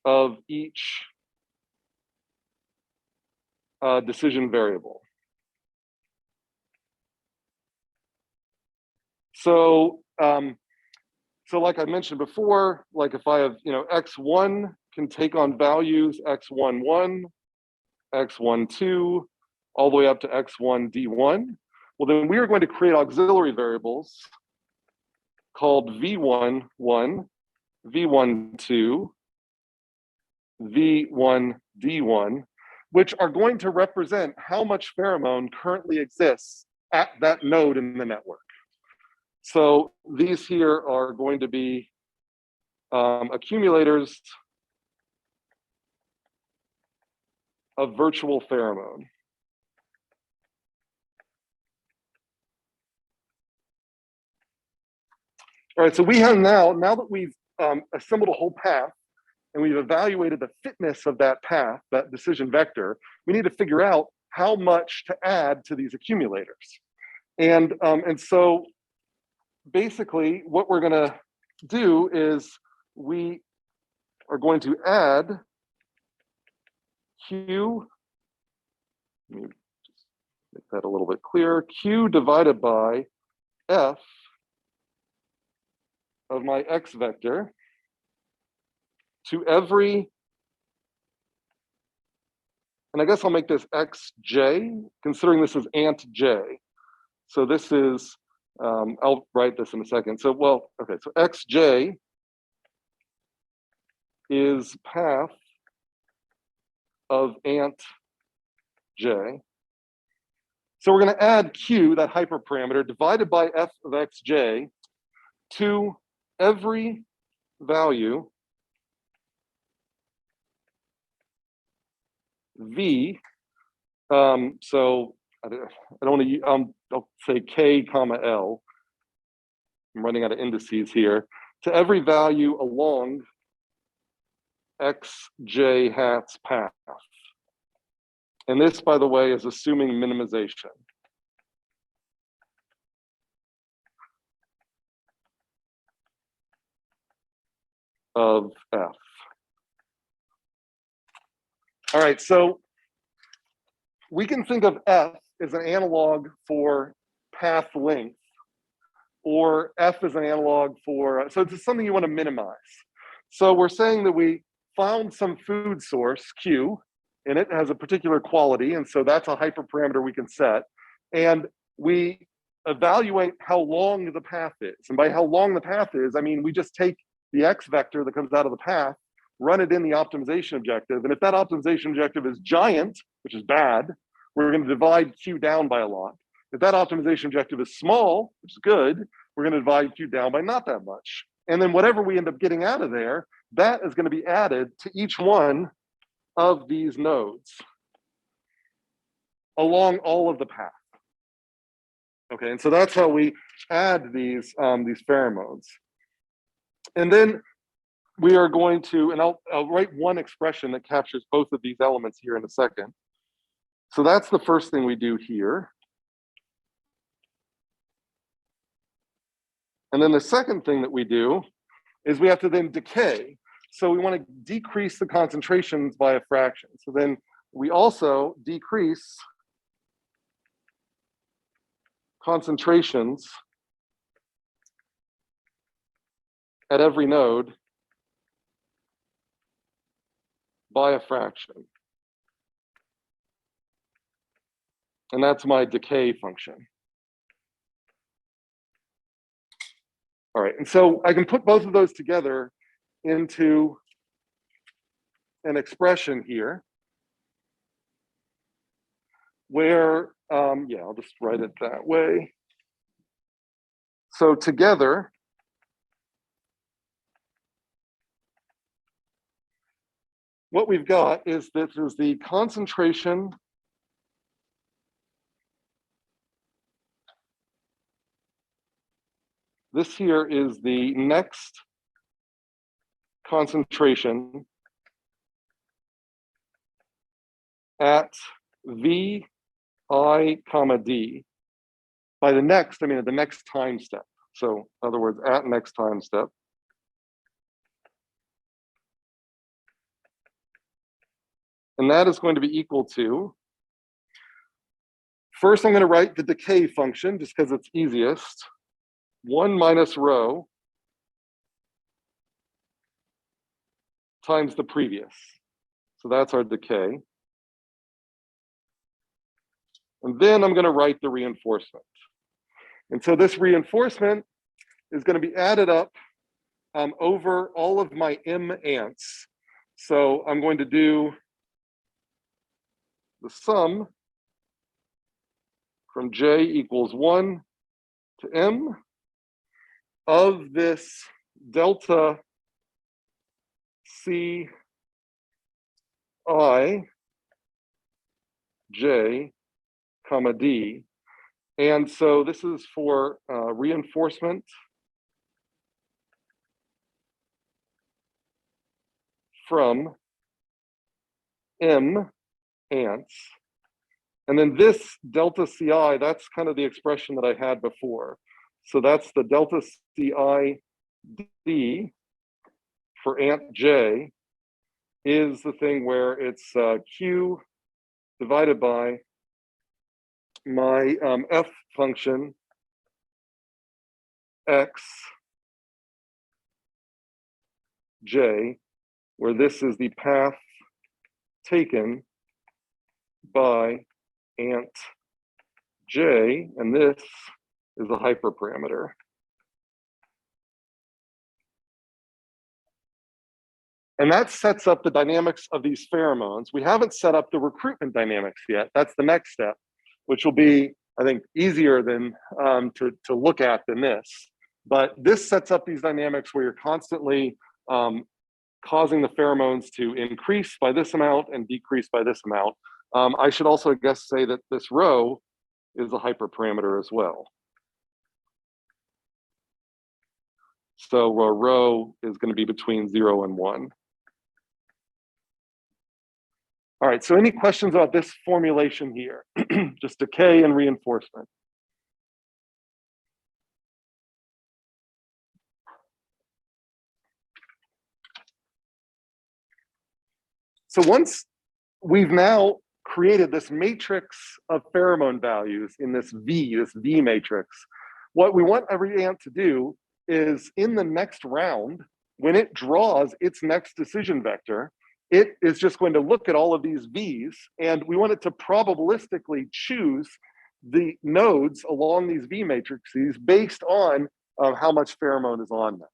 of each decision variable. So, so like I mentioned before, like if I have, x1 can take on values x11, x12, all the way up to x1 d1. Well, then we are going to create auxiliary variables called v11, v12, v1 d1, which are going to represent how much pheromone currently exists at that node in the network. So these here are going to be accumulators of virtual pheromone. All right, so we have now that we've assembled a whole path and we've evaluated the fitness of that path, that decision vector, we need to figure out how much to add to these accumulators. And so basically what we're gonna do is we are going to add Q, let me just make that a little bit clearer, Q divided by F of my X vector to every, and I guess I'll make this xj, considering this is ant j. So this is, I'll write this in a second. So, well, okay, so xj is path of ant j. So we're going to add q, that hyperparameter, divided by f of xj to every value v. So I don't want to, I'll say k comma l. I'm running out of indices here. To every value along xj hat's path. And this, by the way, is assuming minimization. Of f. All right, so we can think of f as an analog for path length, or f as an analog for, so it's something you want to minimize. So we're saying that we found some food source, q, and it has a particular quality, and so that's a hyperparameter we can set. And we evaluate how long the path is. And by how long the path is, I mean, we just take the x vector that comes out of the path, run it in the optimization objective. And if that optimization objective is giant, which is bad, we're going to divide q down by a lot. If that optimization objective is small, which is good, we're going to divide q down by not that much. And then whatever we end up getting out of there, that is going to be added to each one of these nodes. along all of the path. Okay, and so that's how we add these pheromones. And then we are going to, and I'll write one expression that captures both of these elements here in a second. So that's the first thing we do here. And then the second thing that we do is we have to then decay. So we want to decrease the concentrations by a fraction. So then we also decrease concentrations at every node by a fraction. And that's my decay function. All right, and so I can put both of those together into an expression here where, yeah, I'll just write it that way. So together, what we've got is this is the concentration this here is the next concentration at V, I, comma, D. By the next, I mean at the next time step. So in other words, at next time step. And that is going to be equal to, first I'm going to write the decay function just because it's easiest. 1 minus rho times the previous. So that's our decay. And then I'm going to write the reinforcement. And so this reinforcement is going to be added up over all of my m ants. So I'm going to do the sum from j equals 1 to m of this delta C I j comma d. And so this is for reinforcement from m ants. And then this delta CI, that's kind of the expression that I had before. So that's the delta CI D for ant J is the thing where it's Q divided by my F function X J, where this is the path taken by ant J, and this is a hyperparameter. And that sets up the dynamics of these pheromones. We haven't set up the recruitment dynamics yet. That's the next step, which will be, I think, easier than to look at than this. But this sets up these dynamics where you're constantly causing the pheromones to increase by this amount and decrease by this amount. I should also, I guess, say that this rho is a hyperparameter as well. So rho is going to be between 0 and 1. All right, so any questions about this formulation here? Just decay and reinforcement. So once we've now created this matrix of pheromone values in this V matrix, what we want every ant to do is in the next round, when it draws its next decision vector, it is just going to look at all of these V's, and we want it to probabilistically choose the nodes along these V matrices based on how much pheromone is on them.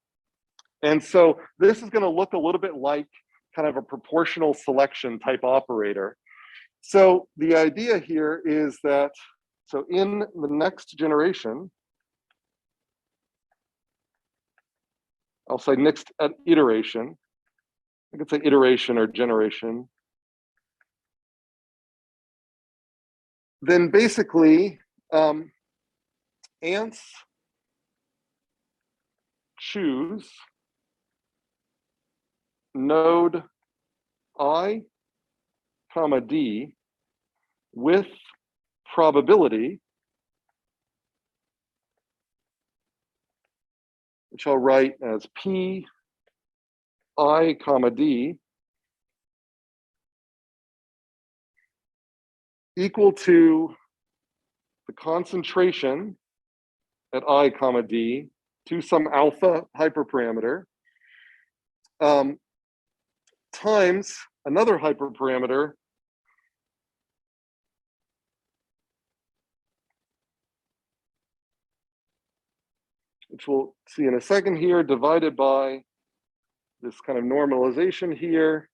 And so this is going to look a little bit like kind of a proportional selection type operator. So the idea here is that, so in the next generation, I'll say next iteration, I could say iteration or generation. then basically ants choose node I, comma D with probability, which I'll write as P I, comma D equal to the concentration at I, comma D to some alpha hyperparameter times another hyperparameter which we'll see in a second here, divided by this kind of normalization here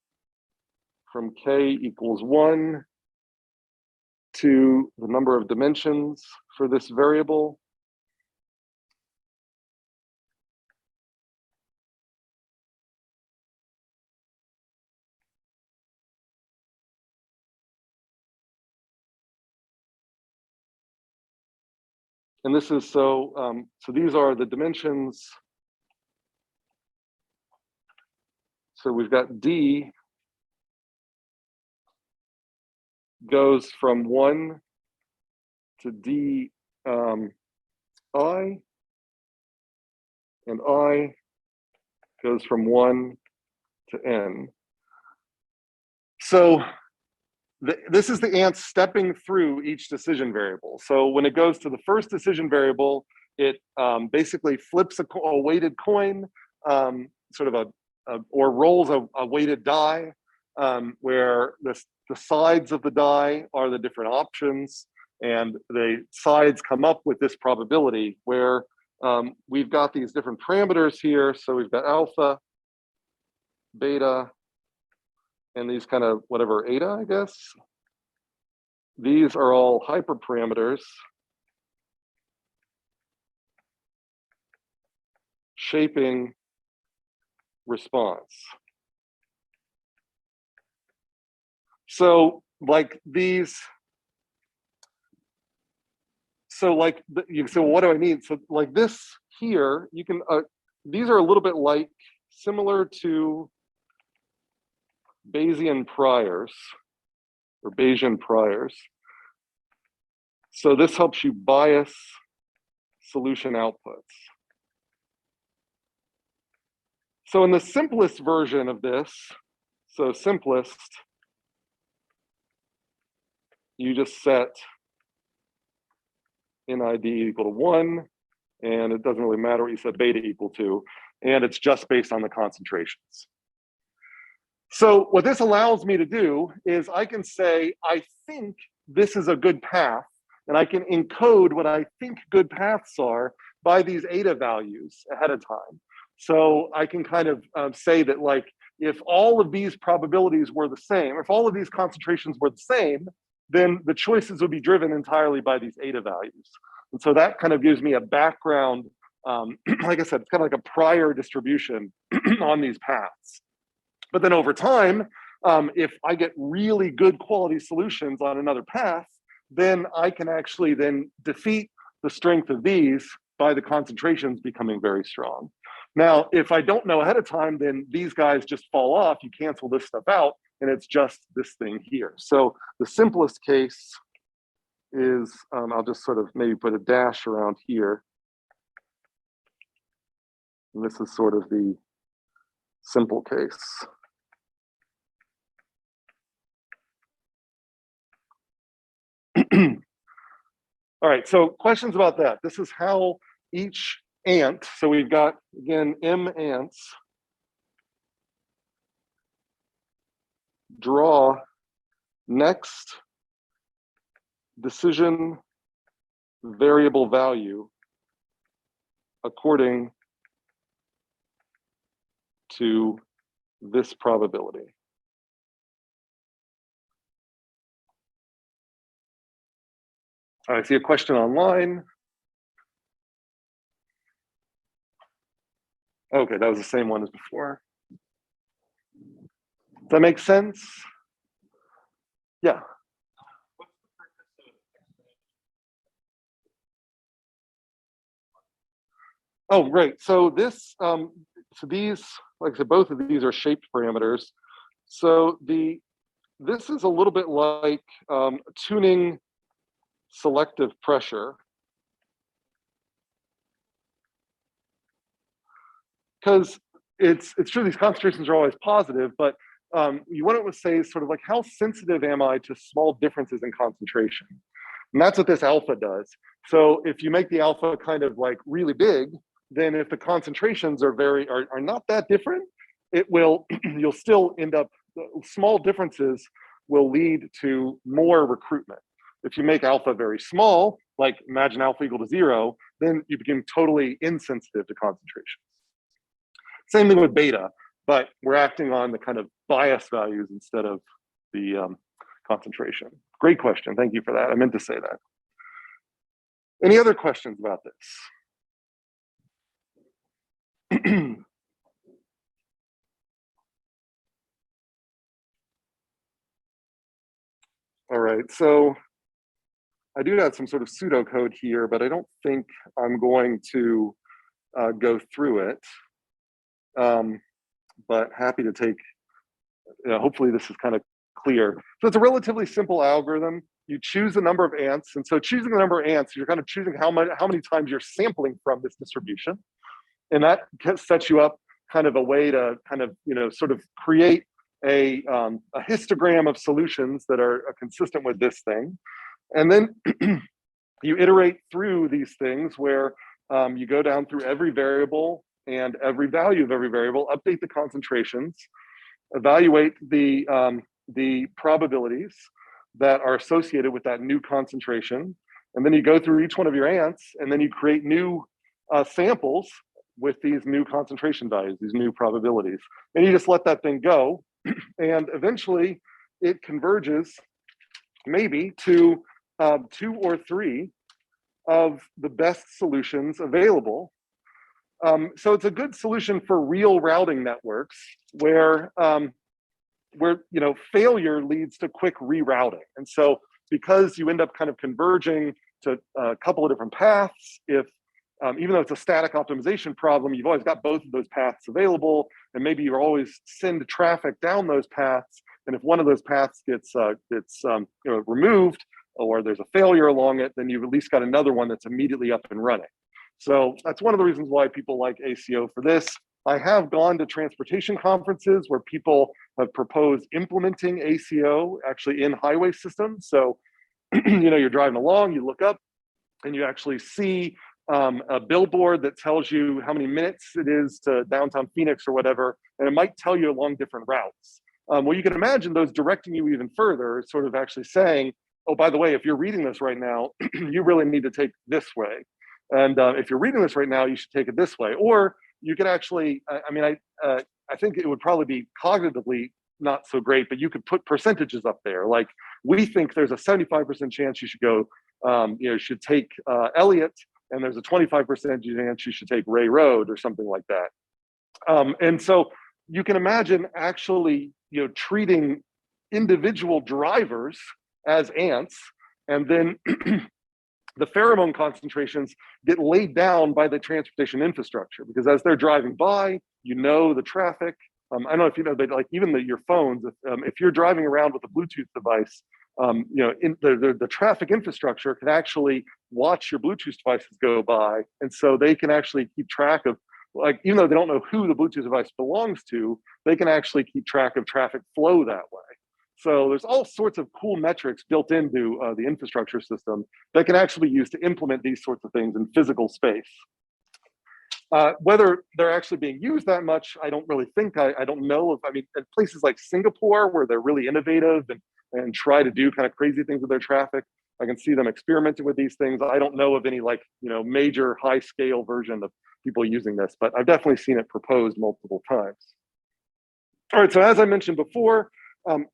from K equals 1 to the number of dimensions for this variable. And this is so these are the dimensions. So we've got D goes from 1 to D I, and I goes from 1 to N. So this is the ant stepping through each decision variable. So when it goes to the first decision variable, it basically flips a weighted coin, sort of or rolls a weighted die, where the sides of the die are the different options, and the sides come up with this probability where we've got these different parameters here. So we've got alpha, beta, and these kind of whatever eta, I guess. These are all hyperparameters shaping response. So like these, so like, so what do I mean? So like this here, you can, these are a little bit like similar to Bayesian priors or Bayesian priors. So this helps you bias solution outputs. So in the simplest version of this, so simplest, you just set NID equal to 1, and it doesn't really matter what you set beta equal to, and it's just based on the concentrations. So what this allows me to do is I can say, I think this is a good path, and I can encode what I think good paths are by these eta values ahead of time. So I can kind of say that, like, if all of these probabilities were the same, if all of these concentrations were the same, then the choices would be driven entirely by these eta values. And so that kind of gives me a background, like I said, it's kind of like a prior distribution on these paths. But then over time, if I get really good quality solutions on another path, then I can actually then defeat the strength of these by the concentrations becoming very strong. Now, if I don't know ahead of time, then these guys just fall off, you cancel this stuff out, and it's just this thing here. So the simplest case is, I'll just sort of maybe put a dash around here. And this is sort of the simple case. All right, so questions about that. This is how each ant, so we've got, again, M ants, draw next decision variable value according to this probability. I see a question online. Okay, that was the same one as before. Does that make sense? Yeah. What's the purpose of Oh, great. So this, so these, like I said, both of these are shaped parameters. So this is a little bit like tuning selective pressure, because it's true these concentrations are always positive, but you want to say sort of like, how sensitive am I to small differences in concentration? And that's what this alpha does. So if you make the alpha kind of like really big, then if the concentrations are not that different, it will, you'll still end up, small differences will lead to more recruitment. If you make alpha very small, like imagine alpha equal to 0, then you become totally insensitive to concentrations. Same thing with beta, but we're acting on the kind of bias values instead of the concentration. Great question. Thank you for that. I meant to say that. Any other questions about this? All right, so I do have some sort of pseudocode here, but I don't think I'm going to go through it. But happy to take, hopefully this is kind of clear. So it's a relatively simple algorithm. You choose the number of ants, and so choosing the number of ants, you're kind of choosing how many times you're sampling from this distribution, and that sets you up kind of a way to kind of sort of create a histogram of solutions that are consistent with this thing, and then you iterate through these things where you go down through every variable and every value of every variable, update the concentrations, evaluate the probabilities that are associated with that new concentration. And then you go through each one of your ants, and then you create new samples with these new concentration values, these new probabilities. And you just let that thing go. And eventually it converges maybe to 2 or 3 of the best solutions available. So it's a good solution for real routing networks where failure leads to quick rerouting. And so because you end up kind of converging to a couple of different paths, if even though it's a static optimization problem, you've always got both of those paths available, and maybe you always send traffic down those paths. And if one of those paths gets removed, or there's a failure along it, then you've at least got another one that's immediately up and running. So that's one of the reasons why people like ACO for this. I have gone to transportation conferences where people have proposed implementing ACO actually in highway systems. So, you're driving along, you look up, and you actually see a billboard that tells you how many minutes it is to downtown Phoenix or whatever, and it might tell you along different routes. Well, you can imagine those directing you even further, sort of actually saying, oh, by the way, if you're reading this right now, you really need to take this way. And if you're reading this right now, you should take it this way. Or you could actually, I think it would probably be cognitively not so great, but you could put percentages up there. Like, we think there's a 75% chance you should go, should take Elliott, and there's a 25% chance you should take Ray Road or something like that. And so you can imagine actually, treating individual drivers as ants, and then the pheromone concentrations get laid down by the transportation infrastructure, because as they're driving by, the traffic. I don't know if you know, but like even your phones, if you're driving around with a Bluetooth device, in the traffic infrastructure can actually watch your Bluetooth devices go by, and so they can actually keep track of, like, even though they don't know who the Bluetooth device belongs to, they can actually keep track of traffic flow that way. So there's all sorts of cool metrics built into the infrastructure system that can actually be used to implement these sorts of things in physical space. Whether they're actually being used that much, I don't really think. I don't know if, in places like Singapore, where they're really innovative and try to do kind of crazy things with their traffic, I can see them experimenting with these things. I don't know of any major high scale version of people using this, but I've definitely seen it proposed multiple times. All right, so as I mentioned before,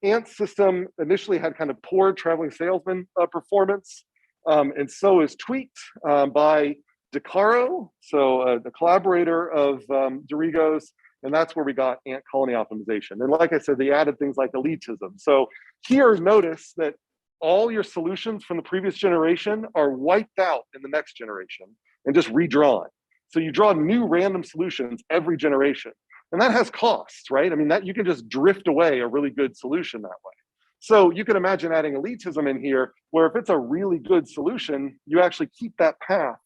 Ant system initially had kind of poor traveling salesman performance, and so is tweaked by DeCaro, so the collaborator of Dorigo's, and that's where we got ant colony optimization. And like I said, they added things like elitism. So here, notice that all your solutions from the previous generation are wiped out in the next generation and just redrawn. So you draw new random solutions every generation. And that has costs, right? I mean, that you can just drift away a really good solution that way. So you can imagine adding elitism in here, where if it's a really good solution, you actually keep that path,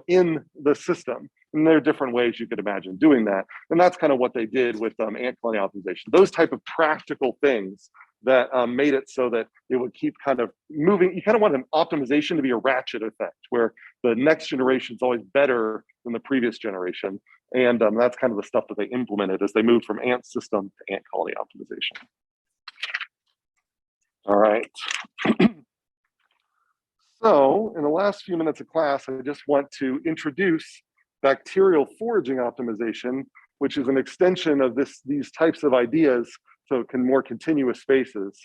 in the system. And there are different ways you could imagine doing that. And that's kind of what they did with ant colony optimization. Those type of practical things that made it so that it would keep kind of moving. You kind of want an optimization to be a ratchet effect, where the next generation is always better than the previous generation. And that's kind of the stuff that they implemented as they moved from ant system to ant colony optimization. All right. So in the last few minutes of class, I just want to introduce bacterial foraging optimization, which is an extension of these types of ideas, so it can more continuous spaces.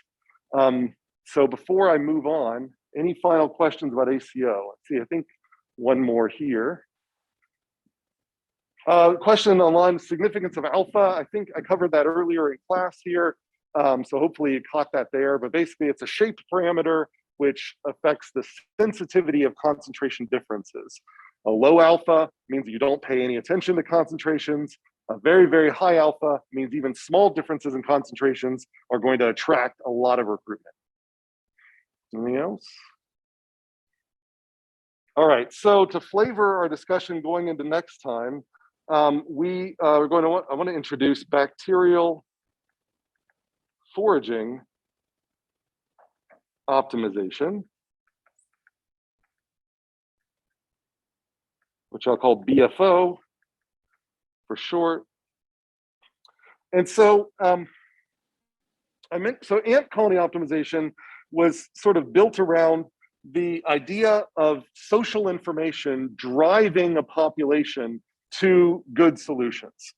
So before I move on, any final questions about ACO? Let's see, I think one more here. Question on significance of alpha. I think I covered that earlier in class here. So hopefully you caught that there, but basically it's a shaped parameter which affects the sensitivity of concentration differences. A low alpha means you don't pay any attention to concentrations. A very, very high alpha means even small differences in concentrations are going to attract a lot of recruitment. Anything else? All right, so to flavor our discussion going into next time, I want to introduce bacterial foraging optimization, which I'll call BFO for short. And so ant colony optimization was sort of built around the idea of social information driving a population to good solutions.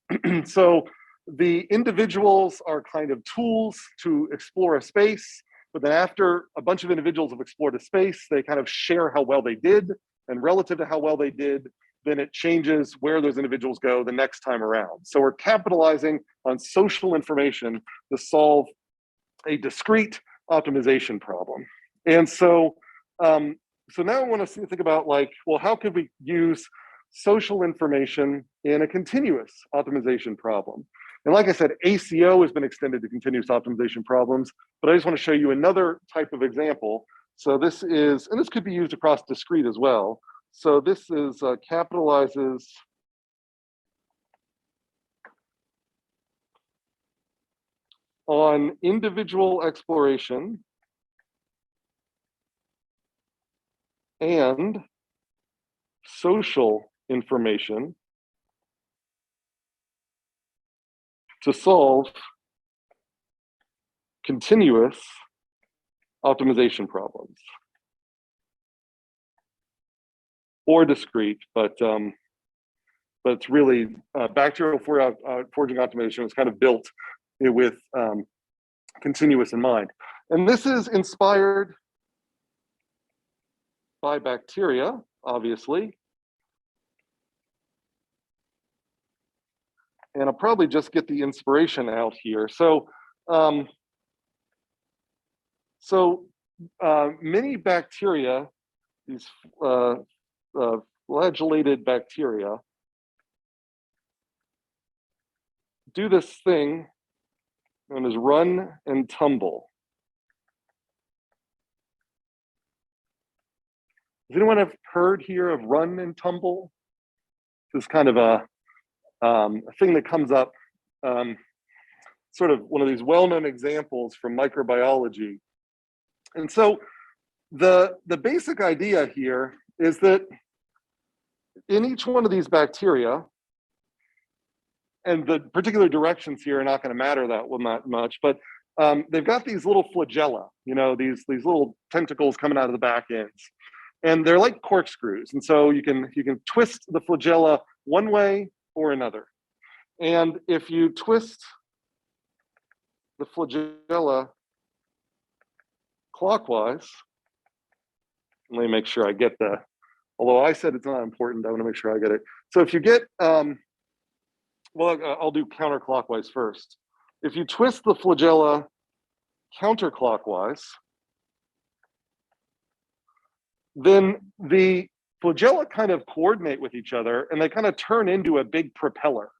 So the individuals are kind of tools to explore a space, but then after a bunch of individuals have explored a space, they kind of share how well they did, and relative to how well they did, then it changes where those individuals go the next time around. So we're capitalizing on social information to solve a discrete optimization problem. And so, so now I want to think about well, how could we use social information in a continuous optimization problem? And like I said, ACO has been extended to continuous optimization problems, but I just want to show you another type of example. So this is, and this could be used across discrete as well. So this is capitalizes on individual exploration and social information to solve continuous optimization problems, or discrete, but it's really bacterial foraging optimization was kind of built with continuous in mind. And this is inspired by bacteria, obviously. And I'll probably just get the inspiration out here. So, many bacteria, these flagellated bacteria, do this thing known as run and tumble. Does anyone have heard here of run and tumble? This is kind of a thing that comes up, sort of one of these well-known examples from microbiology. And so the basic idea here is that in each one of these bacteria, and the particular directions here are not going to matter that much, but they've got these little flagella, these little tentacles coming out of the back ends, and they're like corkscrews. And so you can twist the flagella one way or another. And if you twist the flagella clockwise, let me make sure I get although I said it's not important, I want to make sure I get it. So if you get, well, I'll do counterclockwise first. If you twist the flagella counterclockwise, then the flagella kind of coordinate with each other, and they kind of turn into a big propeller.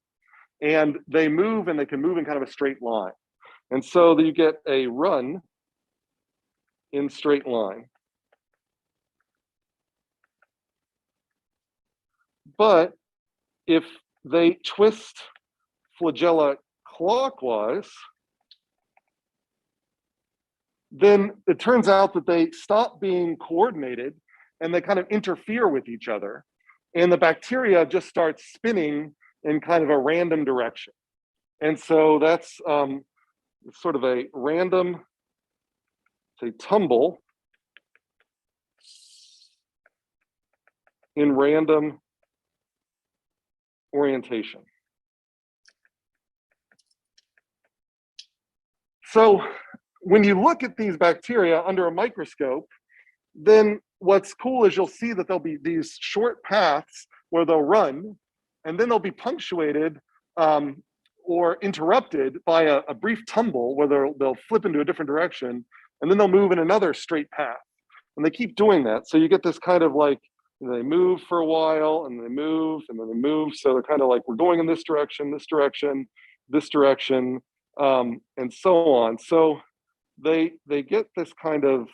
And they move, and they can move in kind of a straight line. And so you get a run in straight line. But if they twist flagella clockwise, then it turns out that they stop being coordinated and they kind of interfere with each other. And the bacteria just start spinning in kind of a random direction. And so that's sort of a random, say, tumble in random orientation. So when you look at these bacteria under a microscope, then what's cool is you'll see that there'll be these short paths where they'll run, and then they'll be punctuated or interrupted by a brief tumble where they'll flip into a different direction, and then they'll move in another straight path. And they keep doing that. So you get this kind of like, they move for a while, and they move, and then they move. So they're kind of like, we're going in this direction, this direction, this direction, and so on. So they get this kind of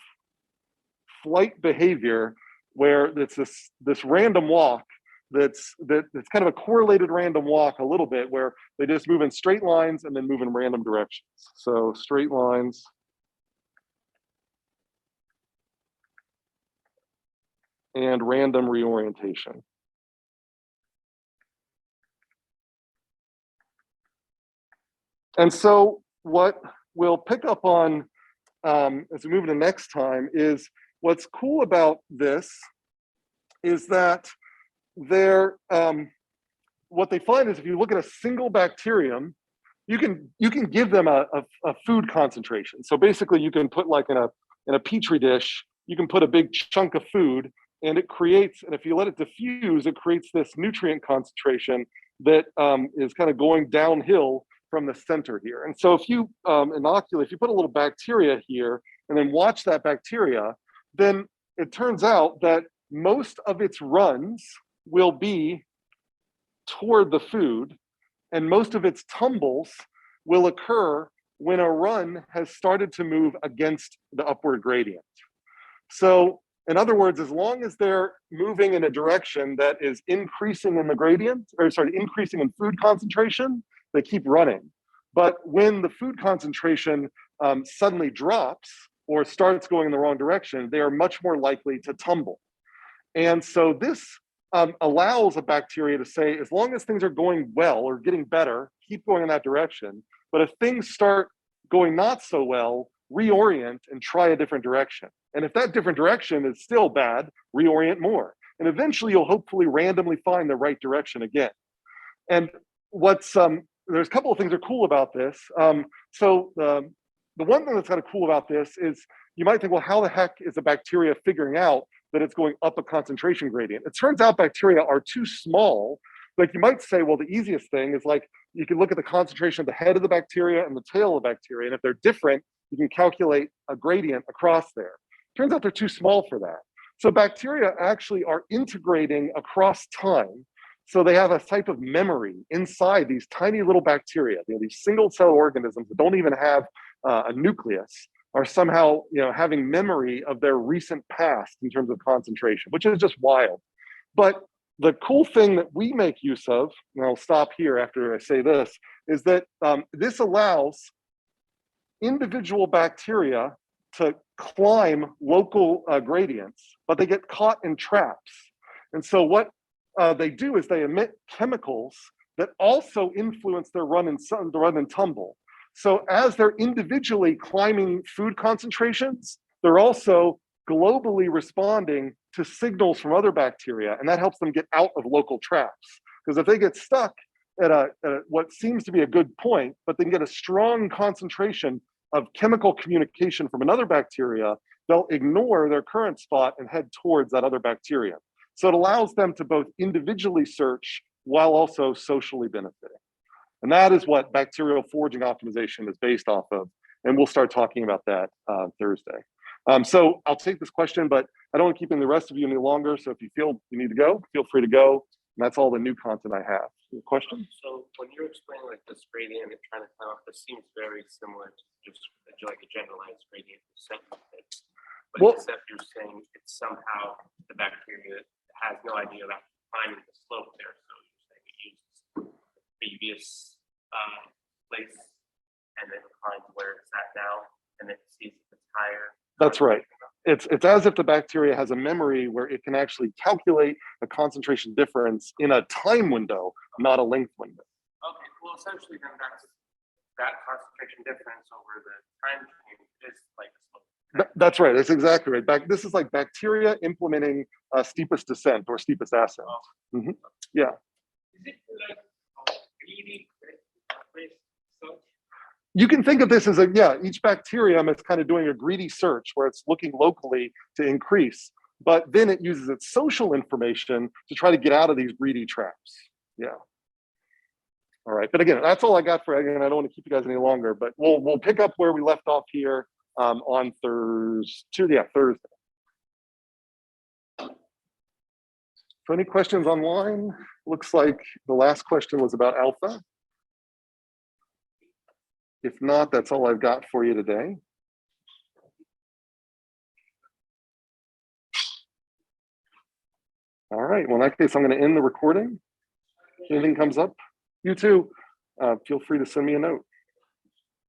flight behavior where it's this random walk that's kind of a correlated random walk a little bit, where they just move in straight lines and then move in random directions. So straight lines and random reorientation. And so what we'll pick up on as we move to next time is what's cool about this is that what they find is if you look at a single bacterium, you can give them a food concentration. So basically you can put like in a petri dish, you can put a big chunk of food, and it creates, and if you let it diffuse, it creates this nutrient concentration that is kind of going downhill from the center here. And so if you inoculate, if you put a little bacteria here and then watch that bacteria, then it turns out that most of its runs will be toward the food, and most of its tumbles will occur when a run has started to move against the upward gradient. So in other words, as long as they're moving in a direction that is increasing in the gradient, increasing in food concentration, they keep running. But when the food concentration suddenly drops or starts going in the wrong direction, they are much more likely to tumble. And so this allows a bacteria to say, as long as things are going well or getting better, keep going in that direction. But if things start going not so well, reorient and try a different direction. And if that different direction is still bad, reorient more. And eventually you'll hopefully randomly find the right direction again. And there's a couple of things that are cool about this. So the one thing that's kind of cool about this is you might think, well, how the heck is a bacteria figuring out that it's going up a concentration gradient? It turns out bacteria are too small. Like you might say, well, the easiest thing is like, you can look at the concentration of the head of the bacteria and the tail of the bacteria. And if they're different, you can calculate a gradient across there. Turns out they're too small for that. So bacteria actually are integrating across time. So they have a type of memory inside these tiny little bacteria. These single cell organisms that don't even have a nucleus are somehow having memory of their recent past in terms of concentration, which is just wild. But the cool thing that we make use of, and I'll stop here after I say this, is that this allows individual bacteria to climb local gradients, but they get caught in traps. And so what they do is they emit chemicals that also influence their run and tumble. So as they're individually climbing food concentrations, they're also globally responding to signals from other bacteria, and that helps them get out of local traps. Because if they get stuck at what seems to be a good point, but they can get a strong concentration of chemical communication from another bacteria, they'll ignore their current spot and head towards that other bacteria. So it allows them to both individually search while also socially benefiting. And that is what bacterial foraging optimization is based off of. And we'll start talking about that Thursday. So I'll take this question, but I don't want to keep in the rest of you any longer. So if you feel you need to go, feel free to go. And that's all the new content I have. Question? So when you're explaining like this gradient and trying to come up, this seems very similar to just like a generalized gradient descent method. But Well, except you're saying it's somehow the bacteria has no idea about finding the slope there. So you're saying it uses the previous place and then finds where it's at now and then sees if it's higher. That's right. It's as if the bacteria has a memory where it can actually calculate a concentration difference in a time window, not a length window. Okay, well, essentially then that concentration difference over the time frame is like the slope. That's right. That's exactly right. This is like bacteria implementing steepest descent or steepest ascent. Mm-hmm. Yeah. Is it like greedy search? You can think of this as each bacterium is kind of doing a greedy search where it's looking locally to increase, but then it uses its social information to try to get out of these greedy traps. Yeah. All right, but again, that's all I got for again. I don't want to keep you guys any longer, but we'll pick up where we left off here on Thursday. So any questions online? Looks like the last question was about alpha. If not, that's all I've got for you today. All right, well, in that case, I'm going to end the recording. If anything comes up, you too, feel free to send me a note.